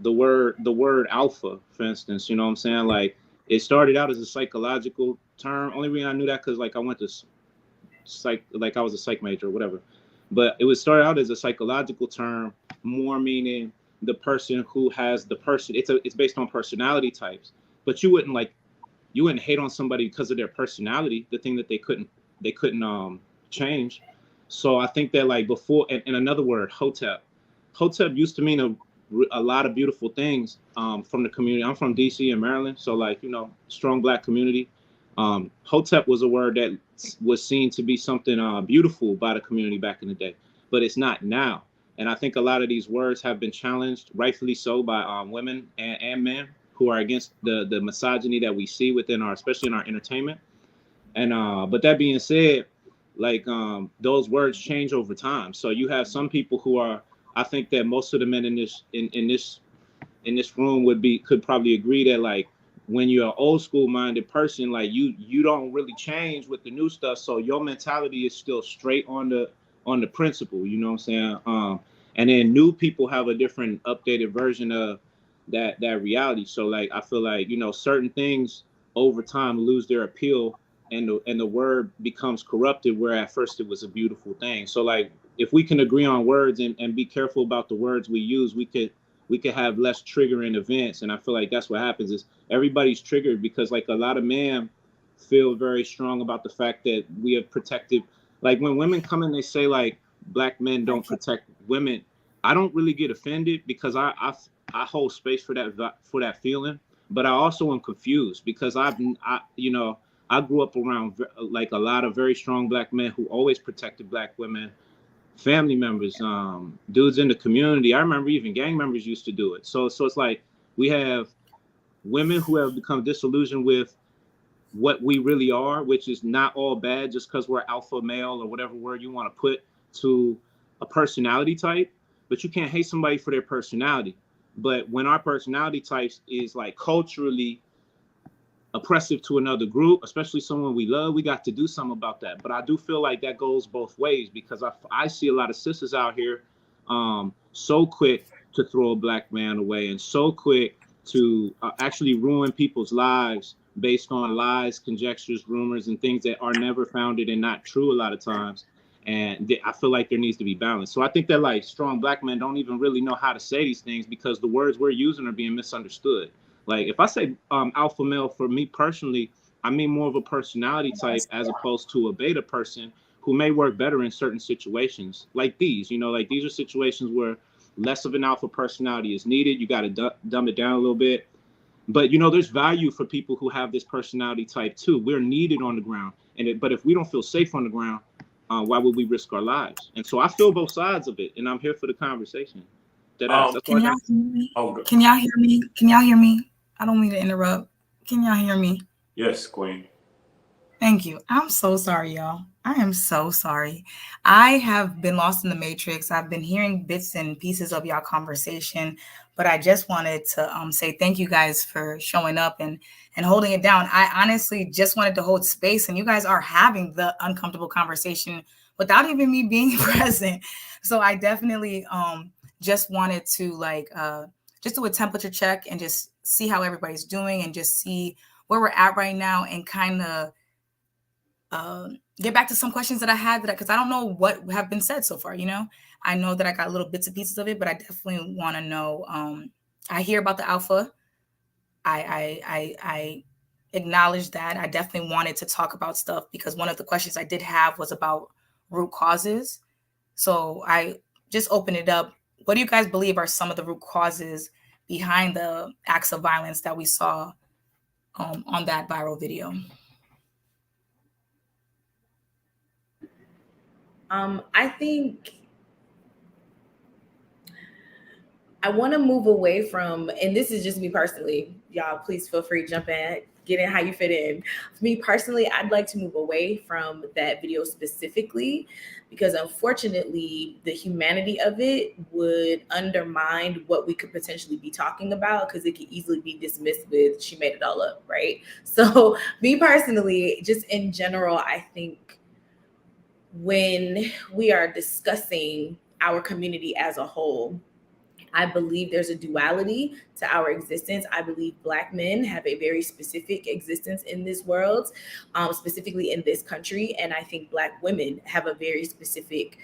word alpha, for instance, you know what I'm saying? Like it started out as a psychological term. Only reason I knew that because like I went to psych, like I was a psych major or whatever. But it was started out as a psychological term, more meaning the person who has it's based on personality types. But you wouldn't hate on somebody because of their personality, the thing that they couldn't change. So I think that like before, and another word, hotep used to mean a lot of beautiful things from the community. I'm from DC and Maryland, so like strong black community. Hotep was a word that was seen to be something beautiful by the community back in the day, but it's not now. And I think a lot of these words have been challenged, rightfully so, by women and men who are against the misogyny that we see especially in our entertainment. And but that being said, like those words change over time. So you have some people who are, I think that most of the men in this room could probably agree that like when you're an old school minded person, like you don't really change with the new stuff. So your mentality is still straight on the principle, you know what I'm saying? And then new people have a different updated version of that reality. So like I feel like certain things over time lose their appeal, and the word becomes corrupted where at first it was a beautiful thing. So like if we can agree on words and be careful about the words we use, we could have less triggering events. And I feel like that's what happens is everybody's triggered because like a lot of men feel very strong about the fact that we have protected. Like when women come in, they say like black men don't protect women. I don't really get offended because I hold space for that feeling, but I also am confused because I grew up around like a lot of very strong Black men who always protected Black women, family members, dudes in the community. I remember even gang members used to do it. So it's like we have women who have become disillusioned with what we really are, which is not all bad just because we're alpha male or whatever word you want to put to a personality type. But you can't hate somebody for their personality. But when our personality types is like culturally oppressive to another group, especially someone we love, we got to do something about that. But I do feel like that goes both ways, because I see a lot of sisters out here so quick to throw a Black man away and so quick to actually ruin people's lives based on lies, conjectures, rumors, and things that are never founded and not true a lot of times. And I feel like there needs to be balance. So I think that like strong Black men don't even really know how to say these things because the words we're using are being misunderstood. Like if I say alpha male, for me personally, I mean more of a personality type as opposed to a beta person who may work better in certain situations like these. You know, like these are situations where less of an alpha personality is needed. You got to dumb it down a little bit. But, you know, there's value for people who have this personality type, too. We're needed on the ground. But if we don't feel safe on the ground, why would we risk our lives? And so I feel both sides of it. And I'm here for the conversation. Can y'all hear me? Can y'all hear me? Can y'all hear me? I don't mean to interrupt. Can y'all hear me? Yes, Queen. Thank you. I'm so sorry, y'all. I am so sorry. I have been lost in the matrix. I've been hearing bits and pieces of y'all conversation, but I just wanted to say thank you guys for showing up and holding it down. I honestly just wanted to hold space, and you guys are having the uncomfortable conversation without even me being present. So I definitely just wanted to just do a temperature check and just see how everybody's doing and just see where we're at right now and kind of get back to some questions that I had, because I don't know what have been said so far. You know, I know that I got little bits and pieces of it, but I definitely want to know. I hear about the alpha. I acknowledge that. I definitely wanted to talk about stuff because one of the questions I did have was about root causes. So I just opened it up. What do you guys believe are some of the root causes behind the acts of violence that we saw on that viral video? I think I want to move away from, and this is just me personally, y'all, please feel free to jump in, get in how you fit in. For me personally, I'd like to move away from that video specifically, because unfortunately, the humanity of it would undermine what we could potentially be talking about, because it could easily be dismissed with, she made it all up, right? So me personally, just in general, I think when we are discussing our community as a whole, I believe there's a duality to our existence. I believe Black men have a very specific existence in this world, specifically in this country. And I think Black women have a very specific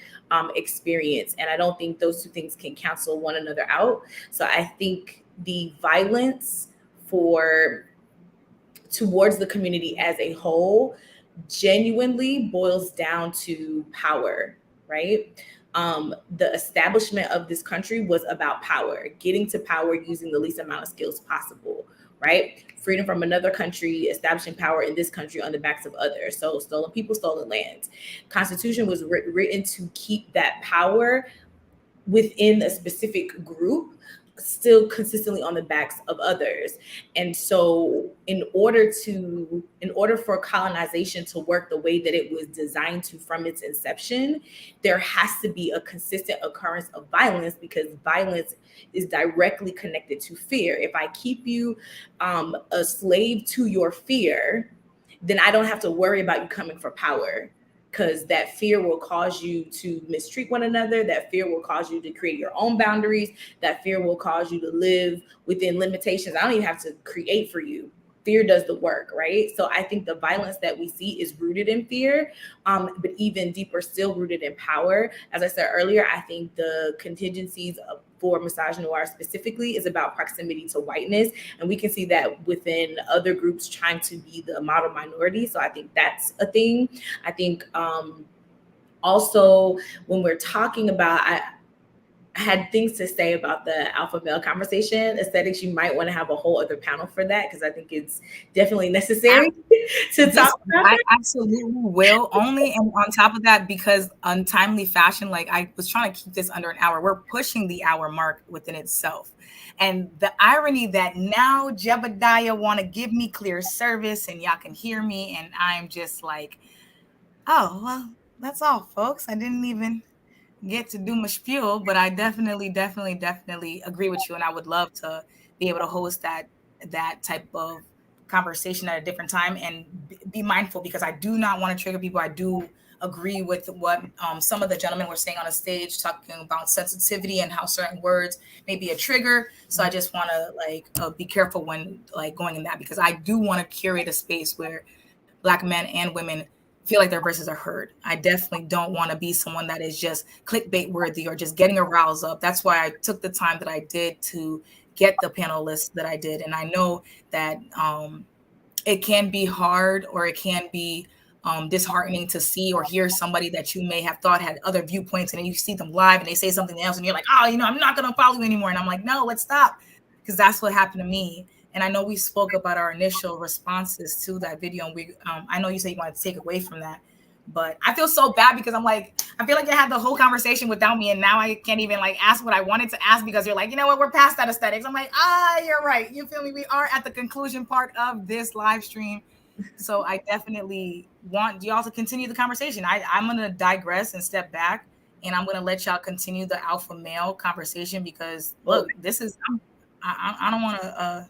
experience. And I don't think those two things can cancel one another out. So I think the violence towards the community as a whole genuinely boils down to power, right? The establishment of this country was about power, getting to power using the least amount of skills possible, right? Freedom from another country, establishing power in this country on the backs of others. So stolen people, stolen lands. Constitution was written to keep that power within a specific group, still consistently on the backs of others. And so in order for colonization to work the way that it was designed to from its inception, there has to be a consistent occurrence of violence, because violence is directly connected to fear. If I keep you a slave to your fear, then I don't have to worry about you coming for power, because that fear will cause you to mistreat one another. That fear will cause you to create your own boundaries. That fear will cause you to live within limitations I don't even have to create for you. Fear does the work, right? So I think the violence that we see is rooted in fear, but even deeper still rooted in power. As I said earlier, I think the contingencies for misogynoir specifically is about proximity to whiteness. And we can see that within other groups trying to be the model minority. So I think that's a thing. I think also when we're talking about, had things to say about the alpha male conversation. Aesthetics, you might want to have a whole other panel for that, because I think it's definitely necessary to talk about I that. absolutely will. Only, and on top of that, because untimely fashion, like I was trying to keep this under an hour. We're pushing the hour mark within itself. And the irony that now Jebediah want to give me clear service and y'all can hear me, and I'm just like, oh, well, that's all, folks. I didn't even get to do my spiel, but I definitely agree with you, and I would love to be able to host that type of conversation at a different time, and be mindful, because I do not want to trigger people. I do agree with what some of the gentlemen were saying on the stage, talking about sensitivity and how certain words may be a trigger. So I just want to be careful when going in that, because I do want to curate a space where Black men and women feel like their voices are heard. I definitely don't want to be someone that is just clickbait worthy or just getting a rouse up. That's why I took the time that I did to get the panelists that I did. And I know that it can be hard, or it can be disheartening to see or hear somebody that you may have thought had other viewpoints, and then you see them live and they say something else and you're like, oh, I'm not going to follow you anymore. And I'm like, no, let's stop. Because that's what happened to me. And I know we spoke about our initial responses to that video, and we I know you said you wanted to take away from that, but I feel so bad, because I'm like, I feel like you had the whole conversation without me, and now I can't even ask what I wanted to ask, because you're like, you know what, we're past that aesthetics. I'm like, you're right. You feel me? We are at the conclusion part of this live stream. So I definitely want y'all to continue the conversation. I'm going to digress and step back, and I'm going to let y'all continue the alpha male conversation, because look, this is, I don't want to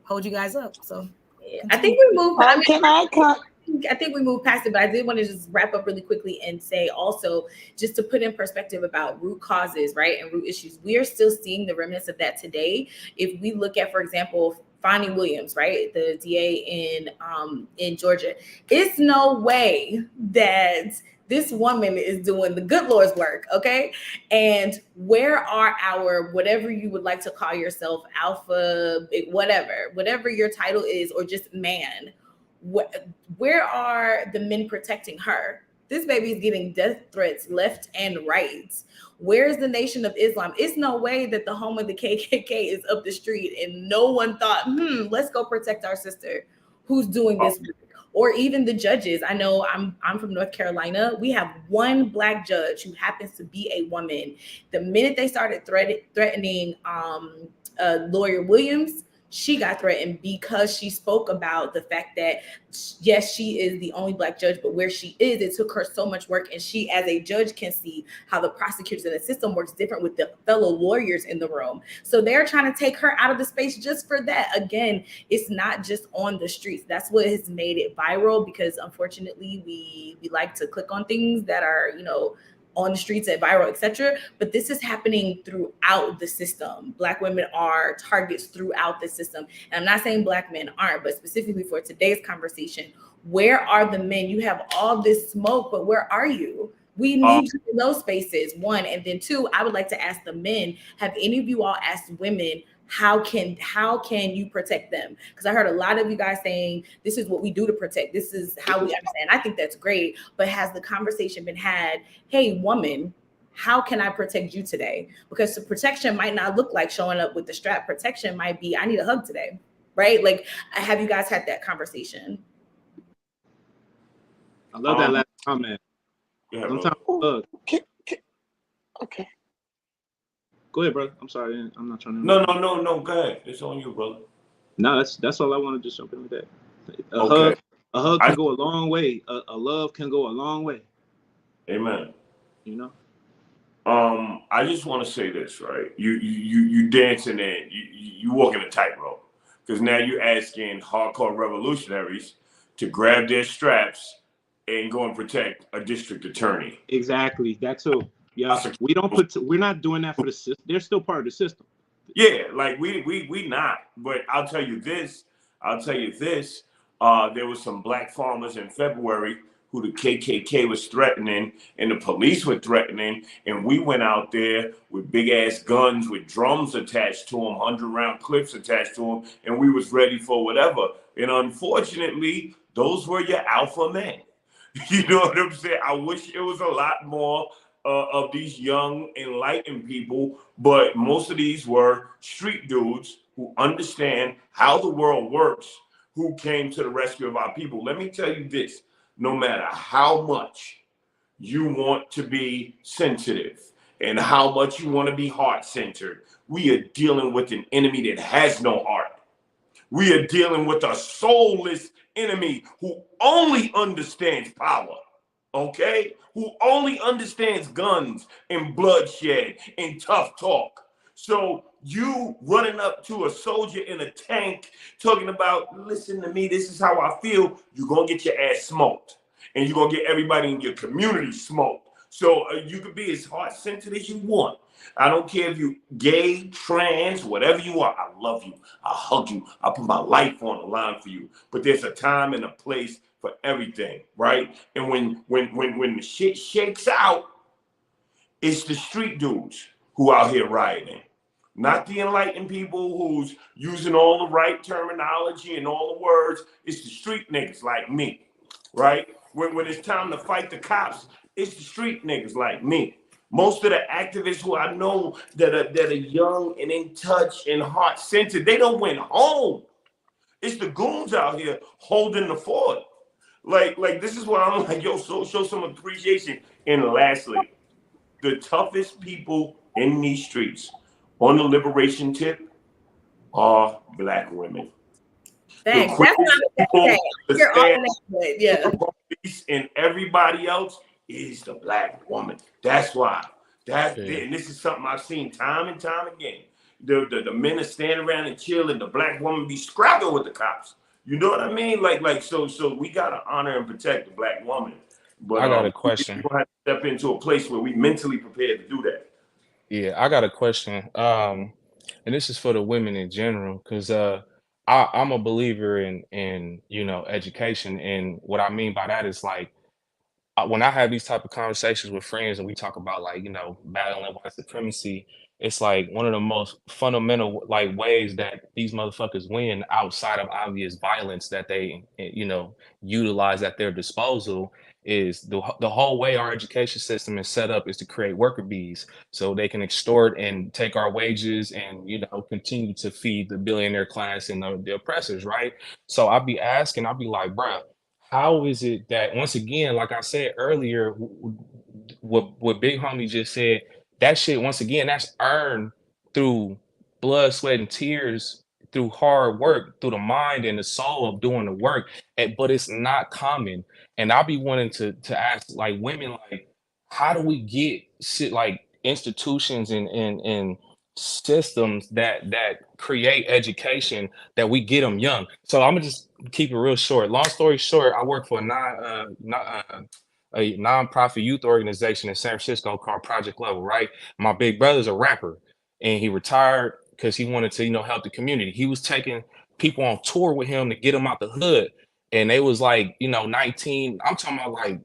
hold you guys up. So I think we moved. I think we moved past it, but I did want to just wrap up really quickly and say also, just to put in perspective about root causes, right, and root issues. We are still seeing the remnants of that today. If we look at, for example, Fonnie Williams, right, the DA in Georgia, it's no way that this woman is doing the good Lord's work, okay? And where are our, whatever you would like to call yourself, alpha, whatever your title is, or just man, where are the men protecting her? This baby is getting death threats left and right. Where's the Nation of Islam? It's no way that the home of the KKK is up the street and no one thought, let's go protect our sister who's doing this work. Or even the judges. I know I'm from North Carolina. We have one Black judge who happens to be a woman. The minute they started threatening Lawyer Williams, she got threatened because she spoke about the fact that, yes, she is the only Black judge, but where she is, it took her so much work. And she, as a judge, can see how the prosecutors and the system works different with the fellow lawyers in the room. So they're trying to take her out of the space just for that. Again, it's not just on the streets. That's what has made it viral, because unfortunately we like to click on things that are, on the streets at viral, etc. But this is happening throughout the system. Black women are targets throughout the system. And I'm not saying Black men aren't, but specifically for today's conversation, where are the men? You have all this smoke, but where are you? We need you in those spaces, one. And then two, I would like to ask the men, have any of you all asked women, how can you protect them? Because I heard a lot of you guys saying, this is what we do to protect. This is how we understand. I think that's great. But has the conversation been had, hey, woman, how can I protect you today? Because the protection might not look like showing up with the strap. Protection might be, I need a hug today, right? Have you guys had that conversation? I love that last comment. Sometimes okay. Go ahead, brother. I'm sorry. I'm not trying to. No. Go ahead. It's on you, brother. No, that's all I want to just jump in with that. A hug can go a long way. A love can go a long way. Amen. I just want to say this, right? You dancing in. You walking a tightrope, because now you're asking hardcore revolutionaries to grab their straps and go and protect a district attorney. Exactly. That too. Yeah, we're not doing that for the system. They're still part of the system. Yeah, we not. But I'll tell you this. There was some Black farmers in February who the KKK was threatening and the police were threatening, and we went out there with big ass guns with drums attached to them, 100-round clips attached to them, and we was ready for whatever. And unfortunately, those were your alpha men. You know what I'm saying? I wish it was a lot more of these young enlightened people, but most of these were street dudes who understand how the world works, who came to the rescue of our people. Let me tell you this, no matter how much you want to be sensitive and how much you want to be heart-centered, we are dealing with an enemy that has no heart. We are dealing with a soulless enemy who only understands power, okay? Who only understands guns and bloodshed and tough talk. So you running up to a soldier in a tank talking about, listen to me, this is how I feel, you're going to get your ass smoked. And you're going to get everybody in your community smoked. So you can be as heart-centered as you want. I don't care if you gay, trans, whatever you are. I love you. I hug you. I put my life on the line for you. But there's a time and a place for everything, right? And when the shit shakes out, it's the street dudes who out here rioting. Not the enlightened people who's using all the right terminology and all the words. It's the street niggas like me, right? When it's time to fight the cops, it's the street niggas like me. Most of the activists who I know that are young and in touch and heart-centered, they don't went home. It's the goons out here holding the fort. Like this is why I'm like, yo, show some appreciation. And lastly, the toughest people in these streets on the liberation tip are Black women. Thanks. That's not okay. You're all good. Yeah. And everybody else is the Black woman. That's why. And this is something I've seen time and time again. The men are standing around and chill, and the Black woman be scrapping with the cops. You know what I mean? So we gotta honor and protect the Black woman. But I got a question. We have to step into a place where we mentally prepared to do that. Yeah, I got a question. And this is for the women in general, because I'm a believer in education, and what I mean by that is like when I have these type of conversations with friends and we talk about like battling white supremacy, it's like one of the most fundamental like ways that these motherfuckers win outside of obvious violence that they utilize at their disposal is the whole way our education system is set up is to create worker bees so they can extort and take our wages and continue to feed the billionaire class and the oppressors, right? So I'll be like, bruh, how is it that once again, like I said earlier, what Big Homie just said, that shit once again, that's earned through blood, sweat, and tears, through hard work, through the mind and the soul of doing the work, but it's not common. And I'll be wanting to ask like women, like, how do we get shit like institutions and systems that create education that we get them young? So I'm gonna just keep it real short. Long story short, I work for a nonprofit youth organization in San Francisco called Project Level, right? My big brother's a rapper and he retired because he wanted to, help the community. He was taking people on tour with him to get them out the hood. And they was like, 19, I'm talking about like,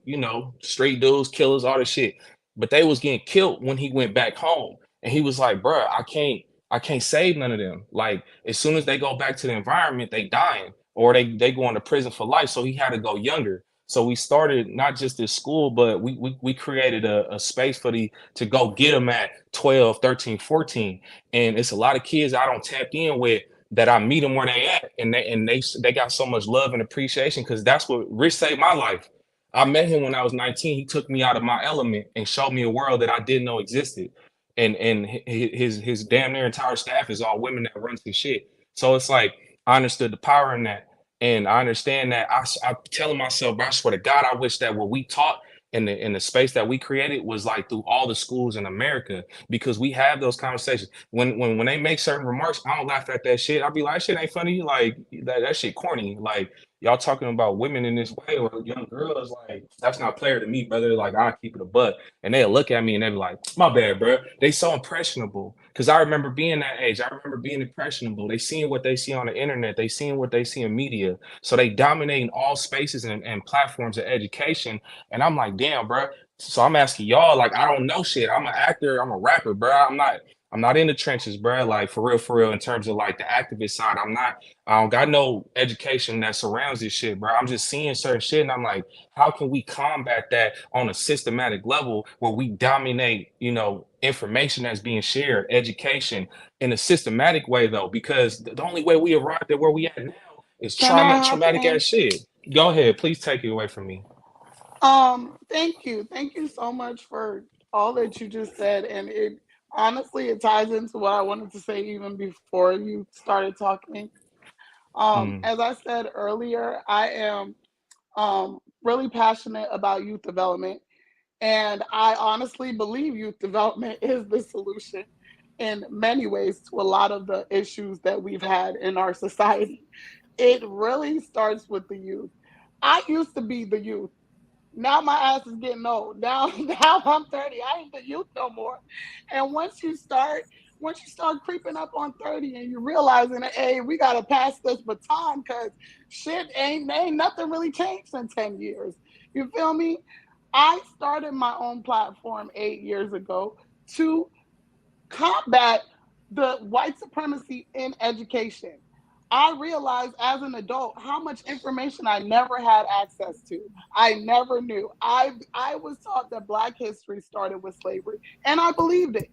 straight dudes, killers, all this shit. But they was getting killed when he went back home. And he was like, bruh, I can't save none of them. Like, as soon as they go back to the environment, they dying or they go into prison for life. So he had to go younger. So we started not just this school, but we created a space to go get them at 12, 13, 14. And it's a lot of kids I don't tap in with that I meet them where they at. And they got so much love and appreciation because that's what Rich saved my life. I met him when I was 19. He took me out of my element and showed me a world that I didn't know existed. And his damn near entire staff is all women that runs his shit. So it's like I understood the power in that. And I understand that I'm telling myself, I swear to God, I wish that what we taught in the space that we created was like through all the schools in America, because we have those conversations. When they make certain remarks, I don't laugh at that shit. I'll be like, that shit ain't funny. Like that shit corny. Like y'all talking about women in this way or young girls, like that's not player to me, brother. Like I keep it a butt. And they'll look at me and they'll be like, my bad, bro. They so impressionable. Cause I remember being that age. I remember being impressionable. They seeing what they see on the internet. They seeing what they see in media. So they dominating all spaces and platforms of education. And I'm like, damn, bro. So I'm asking y'all, like, I don't know shit. I'm an actor. I'm a rapper, bro. I'm not in the trenches, bro. Like for real, in terms of like the activist side, I don't got no education that surrounds this shit, bro. I'm just seeing certain shit and I'm like, how can we combat that on a systematic level where we dominate, information that's being shared, education in a systematic way though? Because the only way we arrived at where we at now is Can I hop traumatic in? ass shit. Go ahead, please take it away from me. Thank you so much for all that you just said, and it honestly it ties into what I wanted to say even before you started talking. As I said earlier, I am really passionate about youth development, and I honestly believe youth development is the solution in many ways to a lot of the issues that we've had in our society. It really starts with the youth. I used to be the youth. Now my ass is getting old. Now I'm 30. I ain't the youth no more. And once you start creeping up on 30 and you're realizing that, hey, we gotta pass this baton because shit ain't nothing really changed in 10 years. You feel me? I started my own platform 8 years ago to combat the white supremacy in education. I realized as an adult how much information I never had access to. I never knew. I was taught that Black history started with slavery, and I believed it.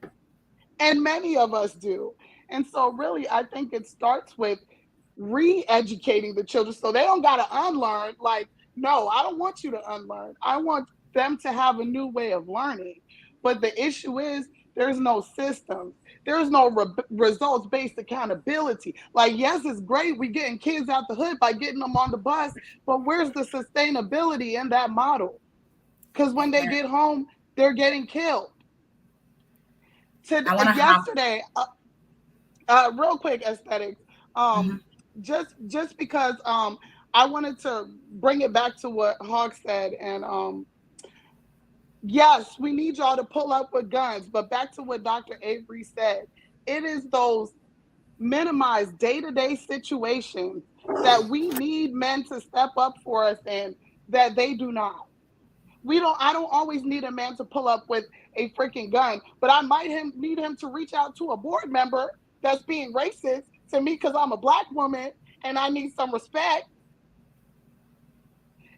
And many of us do. And so really, I think it starts with re-educating the children so they don't got to unlearn. Like, no, I don't want you to unlearn. I want them to have a new way of learning. But the issue is there's no systems. There's no results-based accountability. Like, yes, it's great we getting kids out the hood by getting them on the bus, but where's the sustainability in that model? Because when they get home, they're getting killed. Yesterday, real quick, aesthetics. Just because I wanted to bring it back to what Hawk said, and yes, we need y'all to pull up with guns, but back to what Dr. Avery said, it is those minimized day-to-day situations that we need men to step up for us in that they do not. I don't always need a man to pull up with a freaking gun, but I might need him to reach out to a board member that's being racist to me because I'm a Black woman and I need some respect.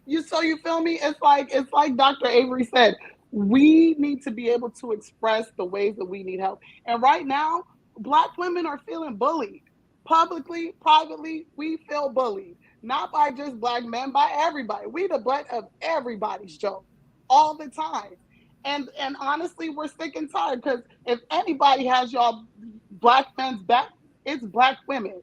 You feel me? It's like Dr. Avery said, we need to be able to express the ways that we need help. And right now, Black women are feeling bullied. Publicly, privately, we feel bullied. Not by just Black men, by everybody. We the butt of everybody's joke all the time. And honestly, we're sick and tired because if anybody has y'all Black men's back, it's Black women.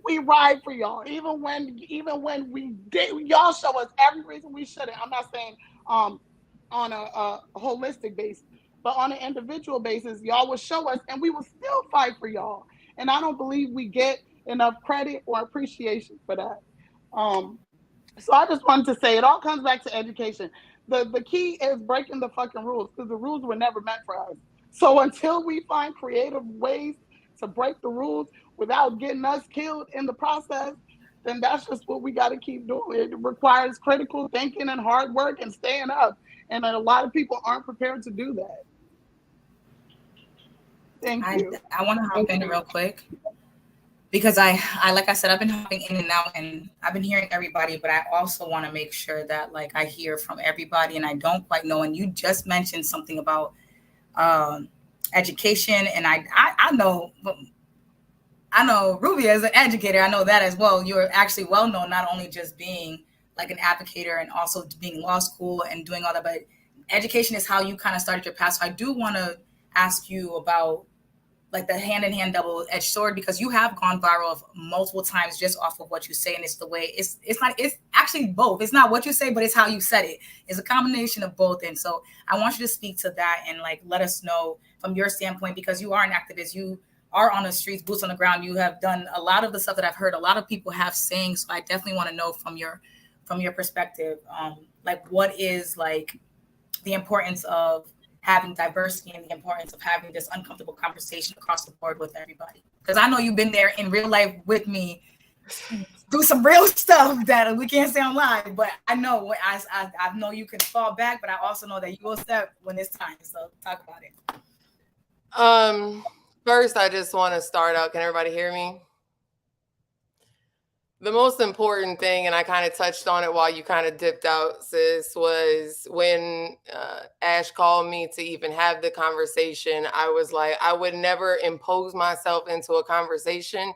We ride for y'all, even when we did. Y'all show us every reason we shouldn't. I'm not saying on a holistic basis, but on an individual basis, y'all will show us, and we will still fight for y'all. And I don't believe we get enough credit or appreciation for that. So I just wanted to say it all comes back to education. The key is breaking the fucking rules because the rules were never meant for us. So until we find creative ways to break the rules without getting us killed in the process, then that's just what we got to keep doing. It requires critical thinking and hard work and staying up. And a lot of people aren't prepared to do that. Thank you. I want to hop in real quick because I like I said, I've been hopping in and out and I've been hearing everybody, but I also want to make sure that like I hear from everybody and I don't quite know. And you just mentioned something about education, and I know Ruby as an educator. I know that as well. You're actually well known, not only just being like an advocator and also being in law school and doing all that, but education is how you kind of started your path. So I do want to ask you about like the hand-in-hand double-edged sword, because you have gone viral multiple times just off of what you say, and it's the way it's actually both. It's not what you say, but it's how you said it. It's a combination of both. And so I want you to speak to that and like let us know from your standpoint, because you are an activist, you are on the streets, boots on the ground. You have done a lot of the stuff that I've heard a lot of people have saying. So I definitely want to know from your perspective, like what is like the importance of having diversity and the importance of having this uncomfortable conversation across the board with everybody. Because I know you've been there in real life with me, do some real stuff that we can't say on live, but I know I know you can fall back, but I also know that you will step when it's time. So talk about it. First, I just want to start out. Can everybody hear me? The most important thing, and I kind of touched on it while you kind of dipped out, sis, was when Ash called me to even have the conversation. I was like, I would never impose myself into a conversation.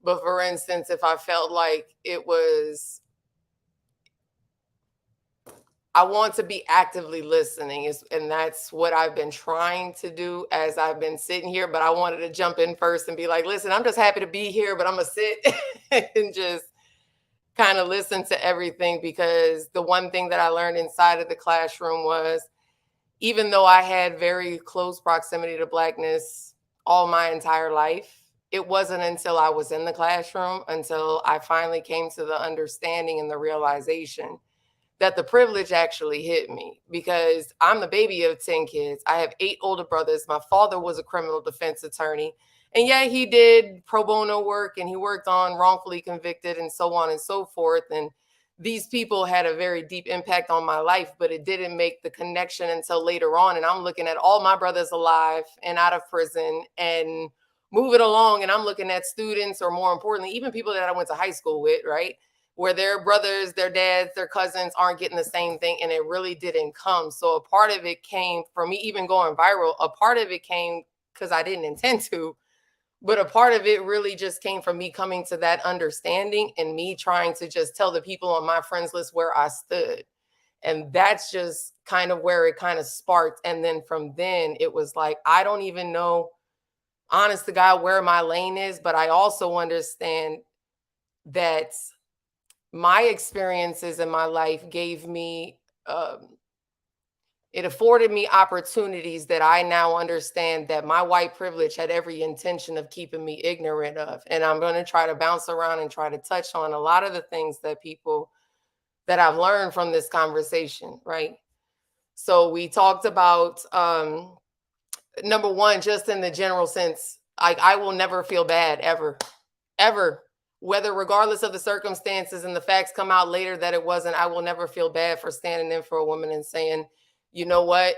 But for instance, if I felt like it was, I want to be actively listening, and that's what I've been trying to do as I've been sitting here. But I wanted to jump in first and be like, listen, I'm just happy to be here, but I'm going to sit and just kind of listen to everything, because the one thing that I learned inside of the classroom was, even though I had very close proximity to Blackness all my entire life, it wasn't until I was in the classroom, until I finally came to the understanding and the realization that the privilege actually hit me, because I'm the baby of 10 kids. I have 8 older brothers. My father was a criminal defense attorney. And yeah, he did pro bono work, and he worked on wrongfully convicted and so on and so forth. And these people had a very deep impact on my life, but it didn't make the connection until later on. And I'm looking at all my brothers alive and out of prison and moving along. And I'm looking at students, or more importantly, even people that I went to high school with, right? Where their brothers, their dads, their cousins aren't getting the same thing, and it really didn't come. So a part of it came from me even going viral. A part of it came because I didn't intend to, but a part of it really just came from me coming to that understanding and me trying to just tell the people on my friends list where I stood. And that's just kind of where it kind of sparked. And then from then it was like, I don't even know, honest to God, where my lane is, but I also understand that my experiences in my life gave me, it afforded me opportunities that I now understand that my white privilege had every intention of keeping me ignorant of. And I'm going to try to bounce around and try to touch on a lot of the things that people that I've learned from this conversation, right? So we talked about, number one, just in the general sense, I will never feel bad ever, ever. Whether regardless of the circumstances and the facts come out later that it wasn't, I will never feel bad for standing in for a woman and saying, you know what,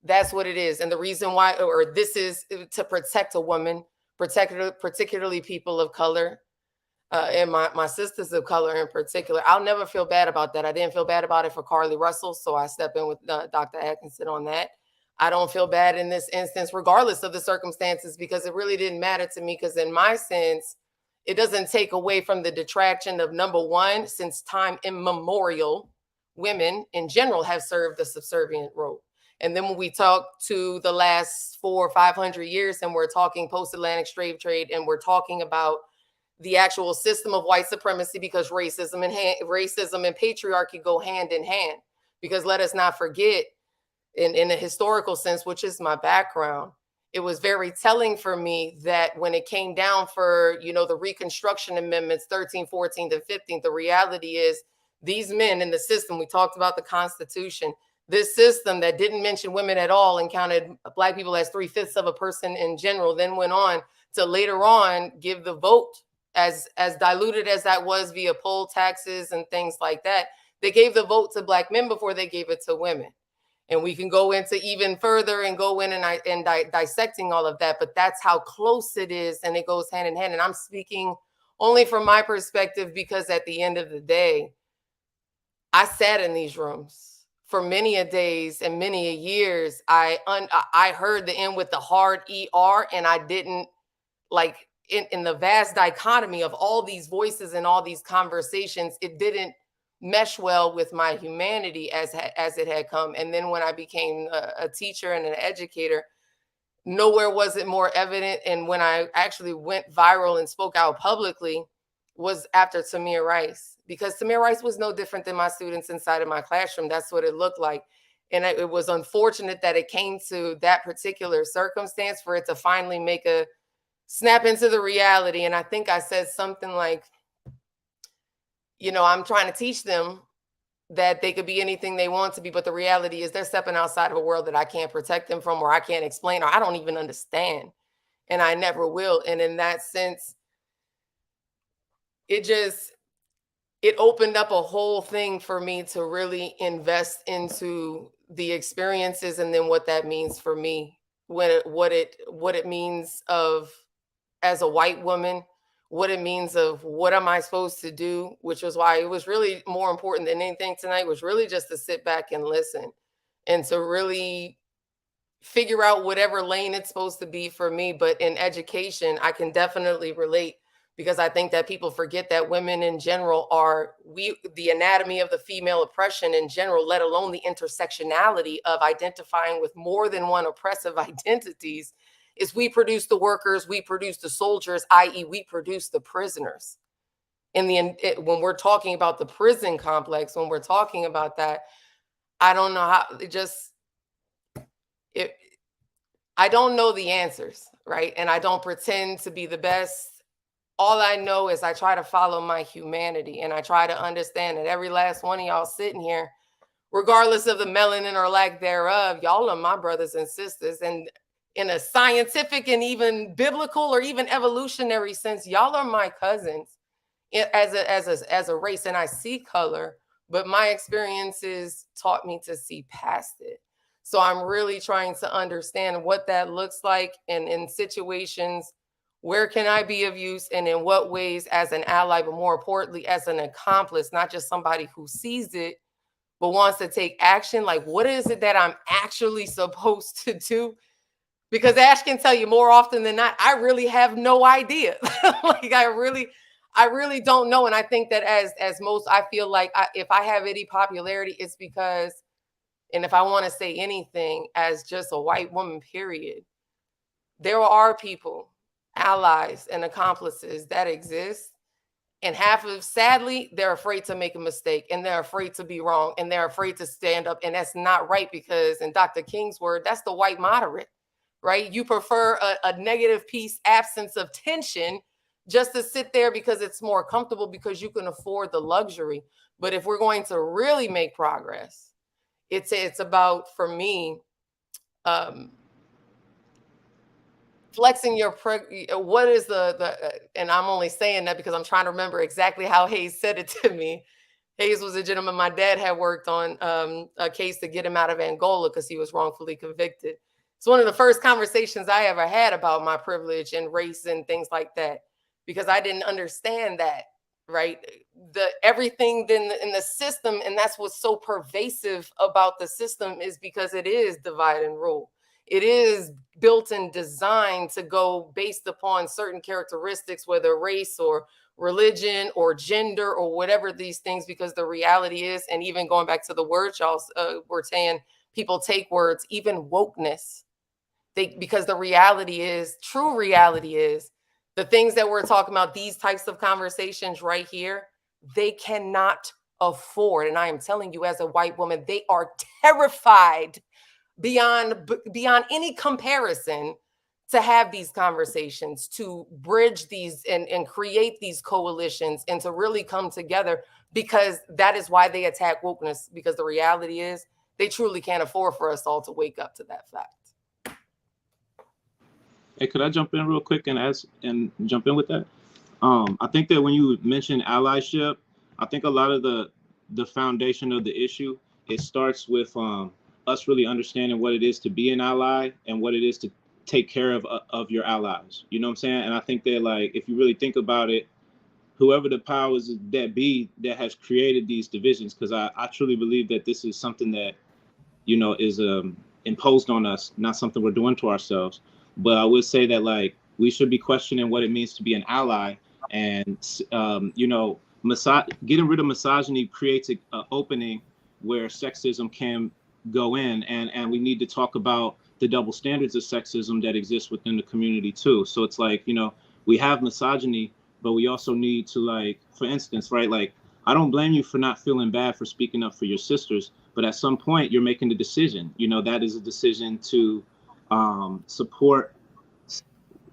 that's what it is. And the reason why, or this is to protect a woman, particularly people of color, and my sisters of color in particular. I'll never feel bad about that. I didn't feel bad about it for Carly Russell, so I step in with Dr. Atkinson on that. I don't feel bad in this instance, regardless of the circumstances, because it really didn't matter to me, because in my sense, it doesn't take away from the detraction of, number one, since time immemorial, women in general have served a subservient role. And then when we talk to the last 400 or 500 years, and we're talking post-Atlantic slave trade, and we're talking about the actual system of white supremacy, because racism and patriarchy go hand in hand. Because let us not forget, in a historical sense, which is my background, it was very telling for me that when it came down for, the Reconstruction Amendments, 13, 14, and 15, the reality is these men in the system, we talked about the Constitution, this system that didn't mention women at all and counted Black people as 3/5 of a person in general, then went on to later on give the vote, as diluted as that was via poll taxes and things like that. They gave the vote to Black men before they gave it to women. And we can go into even further and go in and dissecting all of that, but that's how close it is, and it goes hand in hand. And I'm speaking only from my perspective, because at the end of the day, I sat in these rooms for many a days and many a years. I heard the end with the hard ER, and I didn't, like, in the vast dichotomy of all these voices and all these conversations, it didn't mesh well with my humanity as it had come. And then when I became a teacher and an educator, nowhere was it more evident. And when I actually went viral and spoke out publicly was after Tamir Rice, because Tamir Rice was no different than my students inside of my classroom. That's what it looked like. And it was unfortunate that it came to that particular circumstance for it to finally make a snap into the reality. And I think I said something like, I'm trying to teach them that they could be anything they want to be, but the reality is they're stepping outside of a world that I can't protect them from, or I can't explain, or I don't even understand, and I never will. And in that sense, it opened up a whole thing for me to really invest into the experiences and then what that means for me what it means of as a white woman, what it means of what am I supposed to do, which was why it was really more important than anything tonight was really just to sit back and listen and to really figure out whatever lane it's supposed to be for me. But in education, I can definitely relate because I think that people forget that women in general the anatomy of the female oppression in general, let alone the intersectionality of identifying with more than one oppressive identities, is we produce the workers, we produce the soldiers, i.e. we produce the prisoners. When we're talking about the prison complex, when we're talking about that, I don't know how I don't know the answers, right? And I don't pretend to be the best. All I know is I try to follow my humanity and I try to understand that every last one of y'all sitting here, regardless of the melanin or lack thereof, y'all are my brothers and sisters. And in a scientific and even biblical or even evolutionary sense, y'all are my cousins as a race. And I see color, but my experiences taught me to see past it. So I'm really trying to understand what that looks like, and in situations, where can I be of use, and in what ways as an ally, but more importantly, as an accomplice, not just somebody who sees it, but wants to take action. Like, what is it that I'm actually supposed to do? Because Ash can tell you more often than not, I really have no idea. Like, I really don't know. And I think that as most, I feel like if I have any popularity, it's because, and if I want to say anything as just a white woman, period, there are people, allies and accomplices that exist. And sadly, they're afraid to make a mistake, and they're afraid to be wrong, and they're afraid to stand up. And that's not right, because in Dr. King's word, that's the white moderate, right? You prefer a negative peace, absence of tension, just to sit there because it's more comfortable, because you can afford the luxury. But if we're going to really make progress, it's about, for me, flexing your what is and I'm only saying that because I'm trying to remember exactly how Hayes said it to me. Hayes was a gentleman my dad had worked on a case to get him out of Angola because he was wrongfully convicted. It's one of the first conversations I ever had about my privilege and race and things like that, because I didn't understand that, right? Everything in the system, and that's what's so pervasive about the system, is because it is divide and rule. It is built and designed to go based upon certain characteristics, whether race or religion or gender or whatever these things, because the reality is, and even going back to the words y'all were saying, people take words, even wokeness, because the reality is, true reality is, the things that we're talking about, these types of conversations right here, they cannot afford. And I am telling you, as a white woman, they are terrified beyond any comparison to have these conversations, to bridge these and create these coalitions, and to really come together, because that is why they attack wokeness, because the reality is they truly can't afford for us all to wake up to that fact. Hey, could I jump in real quick and jump in with that? I think that when you mention allyship, I think a lot of the foundation of the issue, it starts with us really understanding what it is to be an ally and what it is to take care of your allies. You know what I'm saying? And I think that, like, if you really think about it, whoever the powers that be that has created these divisions, because I truly believe that this is something that, you know, is imposed on us, not something we're doing to ourselves. But I would say that, like, we should be questioning what it means to be an ally. And, you know, getting rid of misogyny creates an opening where sexism can go in. And we need to talk about the double standards of sexism that exist within the community, too. So it's like, you know, we have misogyny, but we also need to, like, for instance, right, like, I don't blame you for not feeling bad for speaking up for your sisters, but at some point you're making a decision. You know, that is a decision to support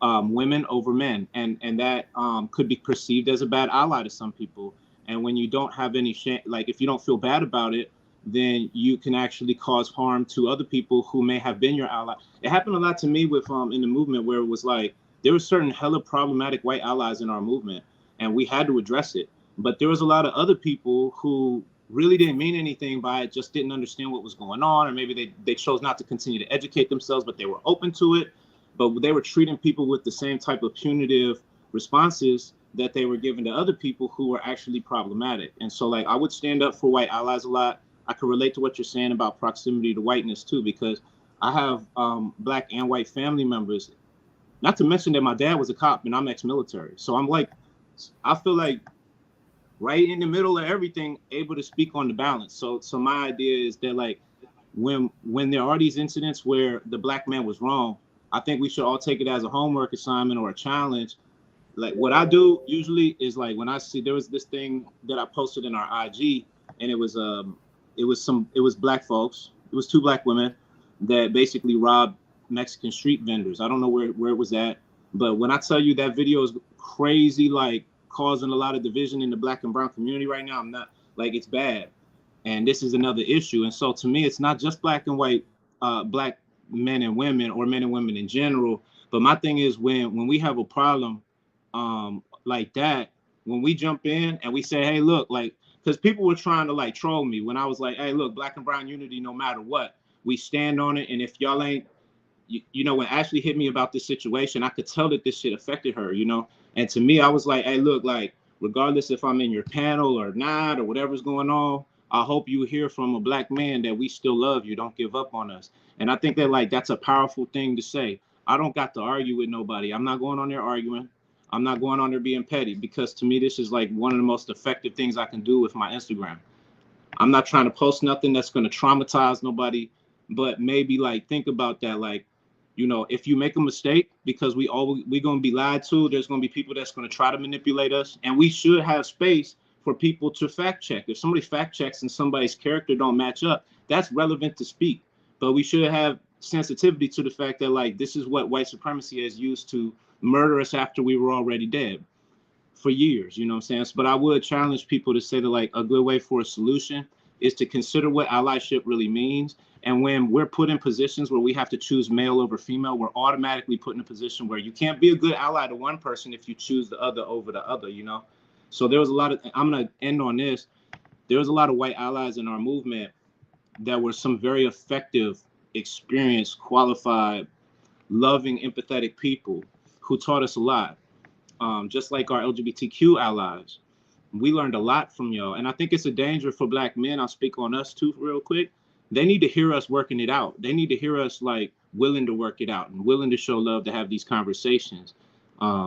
women over men, and that could be perceived as a bad ally to some people. And when you don't have any shame, like, if you don't feel bad about it, then you can actually cause harm to other people who may have been your ally. It happened a lot to me with in the movement, where it was like there were certain hella problematic white allies in our movement, and we had to address it. But there was a lot of other people who really didn't mean anything by it, just didn't understand what was going on, or maybe they chose not to continue to educate themselves, but they were open to it. But they were treating people with the same type of punitive responses that they were giving to other people who were actually problematic. And so, like, I would stand up for white allies a lot. I could relate to what you're saying about proximity to whiteness too, because I have Black and white family members. Not to mention that my dad was a cop and I'm ex-military. So I'm like, I feel like right in the middle of everything, able to speak on the balance. So my idea is that, like, when there are these incidents where the Black man was wrong, I think we should all take it as a homework assignment or a challenge. Like, what I do usually is, like, when I see, there was this thing that I posted in our IG, and it was Black folks. It was two Black women that basically robbed Mexican street vendors. I don't know where it was at, but when I tell you that video is crazy, like, causing a lot of division in the Black and brown community right now, I'm not, like, it's bad. And this is another issue. And so to me, it's not just Black and white, Black men and women, or men and women in general. But my thing is, when we have a problem like that, when we jump in and we say, hey, look, like, because people were trying to, like, troll me when I was like, hey, look, Black and brown unity, no matter what, we stand on it. And if y'all ain't, you know, when Ashley hit me about this situation, I could tell that this shit affected her, you know. And to me, I was like, hey, look, like, regardless if I'm in your panel or not, or whatever's going on, I hope you hear from a Black man that we still love you. Don't give up on us. And I think that, like, that's a powerful thing to say. I don't got to argue with nobody. I'm not going on there arguing. I'm not going on there being petty, because to me, this is, like, one of the most effective things I can do with my Instagram. I'm not trying to post nothing that's going to traumatize nobody, but maybe, like, think about that. Like, you know, if you make a mistake, because we're going to be lied to, there's going to be people that's going to try to manipulate us. And we should have space for people to fact check. If somebody fact checks and somebody's character don't match up, that's relevant to speak. But we should have sensitivity to the fact that, like, this is what white supremacy has used to murder us after we were already dead for years, you know what I'm saying? But I would challenge people to say that, like, a good way for a solution is to consider what allyship really means. And when we're put in positions where we have to choose male over female, we're automatically put in a position where you can't be a good ally to one person if you choose the other over the other, you know? So there was a lot of, I'm going to end on this. There was a lot of white allies in our movement that were some very effective, experienced, qualified, loving, empathetic people who taught us a lot. Just like our LGBTQ allies, we learned a lot from y'all. And I think it's a danger for Black men. I'll speak on us too real quick. They need to hear us working it out. They need to hear us, like, willing to work it out and willing to show love, to have these conversations.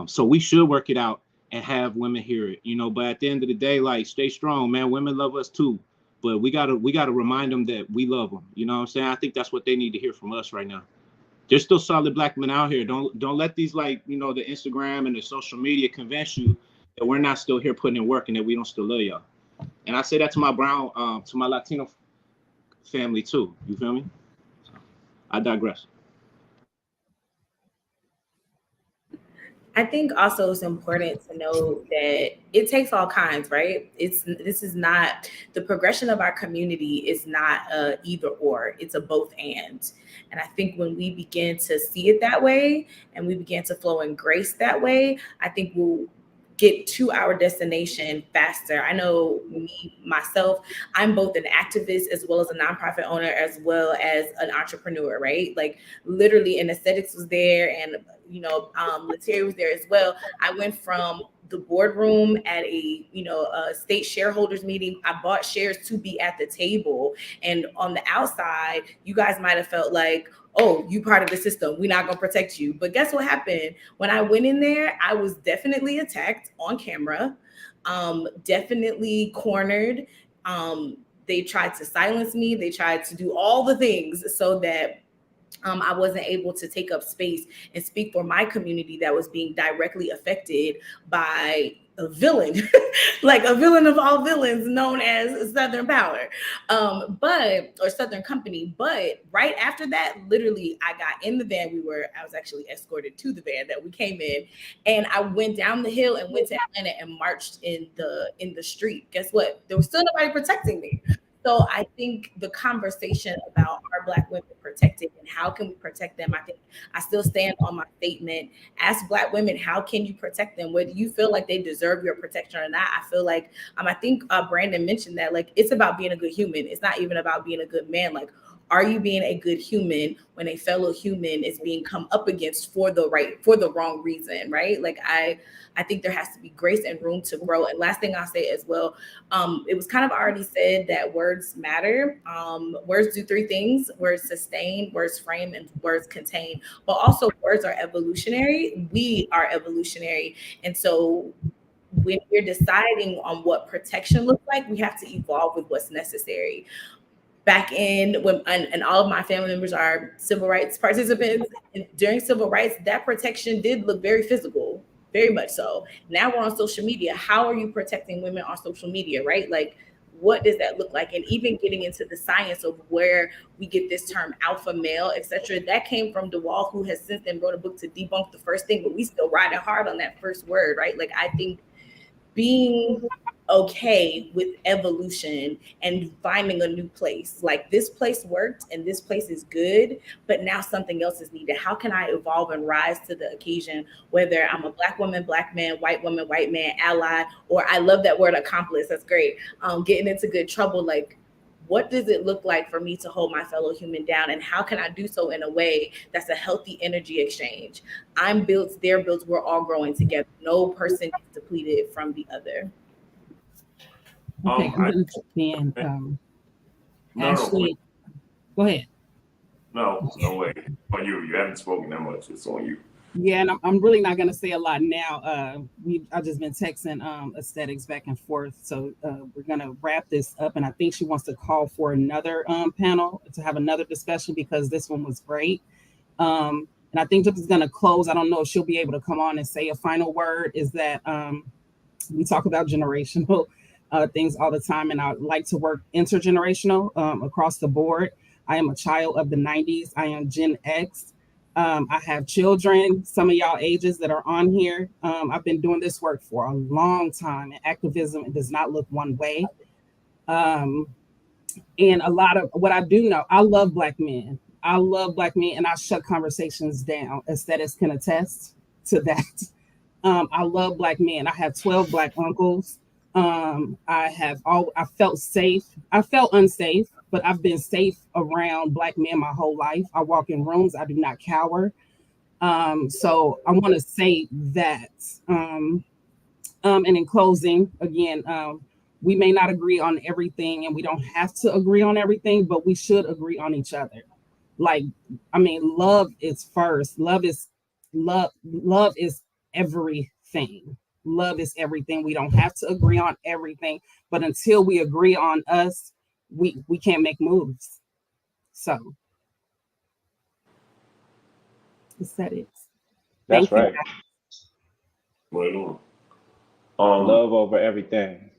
So we should work it out and have women hear it, you know. But at the end of the day, like, stay strong, man. Women love us too, but we gotta remind them that we love them. You know what I'm saying? I think that's what they need to hear from us right now. There's still solid Black men out here. Don't let these, like, you know, the Instagram and the social media convince you that we're not still here putting in work and that we don't still love y'all. And I say that to my brown, to my Latino family too. You feel me? So, I digress. I think also it's important to know that it takes all kinds, right? This is not, the progression of our community is not a either or, it's a both and. And I think when we begin to see it that way and we begin to flow in grace that way, I think we'll get to our destination faster. I know me, myself, I'm both an activist as well as a nonprofit owner, as well as an entrepreneur, right? Like, literally, and aesthetics was there, and, you know, Lataria was there as well. I went from the boardroom at a state shareholders meeting. I bought shares to be at the table, and on the outside, you guys might have felt like, oh, you part of the system, we're not gonna protect you. But guess what happened? When I went in there, I was definitely attacked on camera, definitely cornered. They tried to silence me. They tried to do all the things so that I wasn't able to take up space and speak for my community that was being directly affected by a villain, like a villain of all villains, known as Southern Power, or Southern Company. But right after that, literally, I got in the van. I was actually escorted to the van that we came in, and I went down the hill and went to Atlanta and marched in the street. Guess what? There was still nobody protecting me. So I think the conversation about our Black women protected, and how can we protect them? I think I still stand on my statement. Ask Black women, how can you protect them? Whether you feel like they deserve your protection or not. I feel like I think Brandon mentioned that, like, it's about being a good human. It's not even about being a good man. Like, are you being a good human when a fellow human is being come up against for the wrong reason, right? Like, I think there has to be grace and room to grow. And last thing I'll say as well, it was kind of already said that words matter. Words do three things: words sustain, words frame, and words contain. But also, words are evolutionary. We are evolutionary, and so when we're deciding on what protection looks like, we have to evolve with what's necessary. Back in when, and all of my family members are civil rights participants, and during civil rights, that protection did look very physical, very much so. Now we're on social media. How are you protecting women on social media, right? Like, what does that look like? And even getting into the science of where we get this term alpha male, etc., that came from DeWall, who has since then wrote a book to debunk the first thing, but we still riding hard on that first word, right? Like, I think being okay with evolution and finding a new place. Like, this place worked and this place is good, but now something else is needed. How can I evolve and rise to the occasion, whether I'm a Black woman, Black man, white woman, white man, ally, or I love that word accomplice. That's great. Getting into good trouble. Like, what does it look like for me to hold my fellow human down? And how can I do so in a way that's a healthy energy exchange? I'm built, they're built, we're all growing together. No person is depleted from the other. Okay, I'm going to jump in. Ashley, go ahead. No way. On you. You haven't spoken that much. It's on you. Yeah, and I'm really not going to say a lot now. I've just been texting aesthetics back and forth. So we're going to wrap this up. And I think she wants to call for another panel to have another discussion, because this one was great. And I think this is going to close. I don't know if she'll be able to come on and say a final word. Is that we talk about generational things all the time, and I like to work intergenerational across the board. I am a child of the 90s. I am Gen X. I have children, some of y'all ages that are on here. I've been doing this work for a long time, and activism does not look one way. And a lot of what I do know, I love Black men. I love Black men, and I shut conversations down. Aesthetics can attest to that. I love Black men. I have 12 Black uncles. I felt safe. I felt unsafe, but I've been safe around Black men my whole life. I walk in rooms. I do not cower. So I want to say that. And in closing, again, we may not agree on everything, and we don't have to agree on everything, but we should agree on each other. Like, I mean, love is first. Love is everything. Love is everything. We don't have to agree on everything, but until we agree on us, we can't make moves. So aesthetics. That's right. Right on. Love over everything.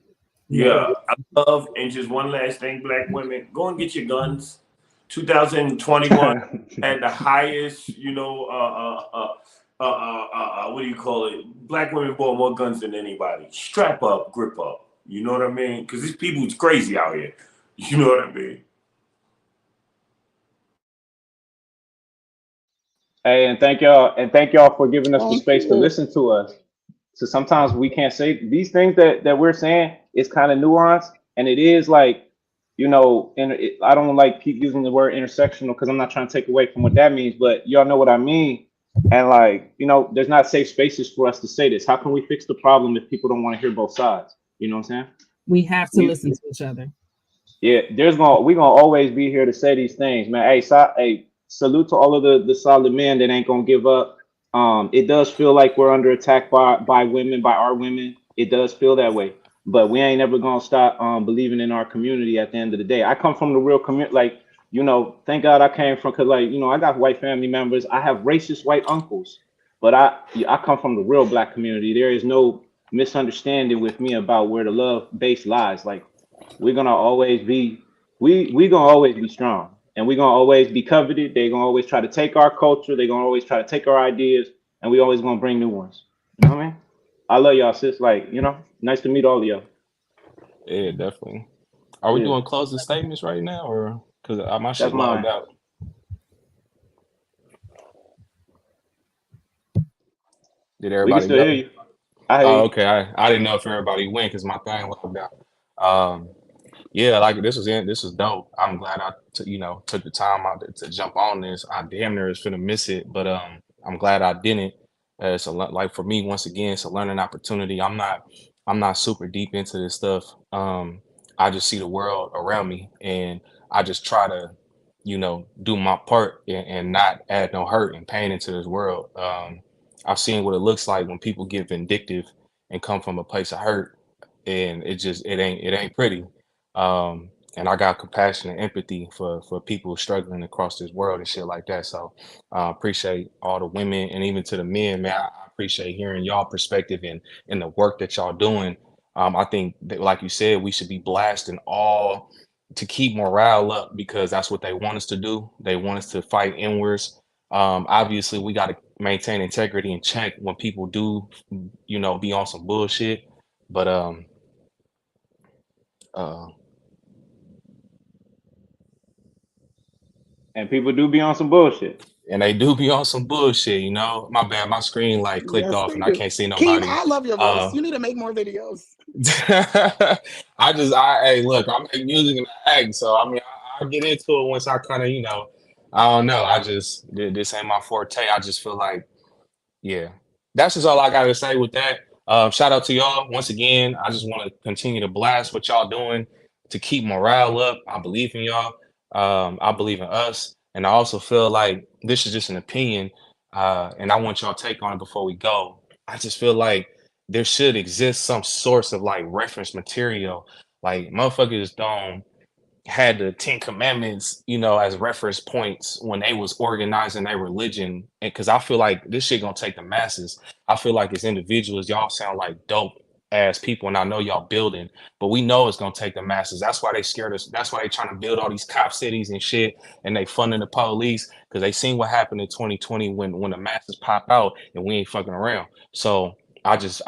Yeah, I love, and just one last thing, Black women, go and get your guns. 2021 had the highest, what do you call it? Black women bought more guns than anybody. Strap up, grip up. You know what I mean? Because these people is crazy out here. You know what I mean? Hey, and thank y'all for giving us the space to listen to us. So sometimes we can't say these things that we're saying. It's kind of nuanced, and it is like, I don't like keep using the word intersectional because I'm not trying to take away from what that means, but y'all know what I mean. And like, there's not safe spaces for us to say this. How can we fix the problem if people don't want to hear both sides? You know what I'm saying? We have to listen to each other. Yeah, we're gonna always be here to say these things, man. Hey, salute to all of the solid men that ain't gonna give up. It does feel like we're under attack by women, by our women. It does feel that way, but we ain't ever gonna stop believing in our community. At the end of the day, I come from the real community. Like, thank God I came from, because I got white family members. I have racist white uncles, but I come from the real Black community. There is no misunderstanding with me about where the love base lies. Like, we're gonna always be strong, and we're gonna always be coveted. They're gonna always try to take our culture. They're gonna always try to take our ideas, and we always gonna bring new ones. You know what I mean? I love y'all, sis. Like, nice to meet all of y'all. Yeah, definitely. Are we doing closing statements right now, or because my shit logged out? Did We can everybody still hear go? you. I hear Oh, you. okay. I didn't know if everybody went because my thing logged out. Yeah, like this was dope. I'm glad I took the time out to jump on this. I damn near was finna miss it, but I'm glad I didn't. It's like for me once again, it's a learning opportunity. I'm not super deep into this stuff. I just see the world around me, and I just try to do my part and not add no hurt and pain into this world. I've seen what it looks like when people get vindictive and come from a place of hurt, and it ain't pretty. And I got compassion and empathy for people struggling across this world and shit like that. So appreciate all the women and even to the men, man. I appreciate hearing y'all perspective and the work that y'all doing. I think that, like you said, we should be blasting all to keep morale up because that's what they want us to do. They want us to fight inwards. Obviously, we got to maintain integrity and check when people do, be on some bullshit. But uh, And people do be on some bullshit. and they do be on some bullshit, My bad, my screen like clicked Yes, off they and I do. can't see Keem, nobody. I love your voice. You need to make more videos. Hey, look, I make music and I act, so I mean, I get into it once I kind of, I don't know. This ain't my forte. I just feel like, yeah, that's just all I got to say with that. Shout out to y'all once again. I just want to continue to blast what y'all doing to keep morale up. I believe in y'all. I believe in us, and I also feel like this is just an opinion, and I want y'all take on it before we go. I just feel like there should exist some source of like reference material, like motherfuckers don't had the Ten Commandments, as reference points when they was organizing their religion. And because I feel like this shit gonna take the masses. I feel like as individuals, y'all sound like dope ass people, and I know y'all building, but we know it's gonna take the masses. That's why they scared us. That's why they trying to build all these cop cities and shit, and they funding the police because they seen what happened in 2020 when the masses pop out and we ain't fucking around. So I just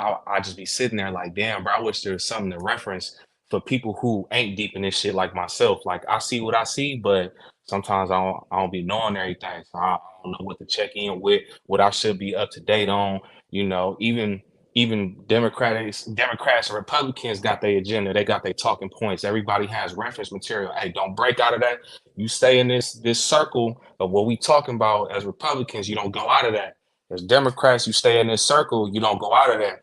be sitting there like, damn, bro, I wish there was something to reference for people who ain't deep in this shit like myself. Like I see what I see, but sometimes I don't be knowing everything. So I don't know what to check in with, what I should be up to date on. Even Democrats and Republicans got their agenda. They got their talking points. Everybody has reference material. Hey, don't break out of that. You stay in this circle of what we talking about as Republicans. You don't go out of that. As Democrats, you stay in this circle. You don't go out of that.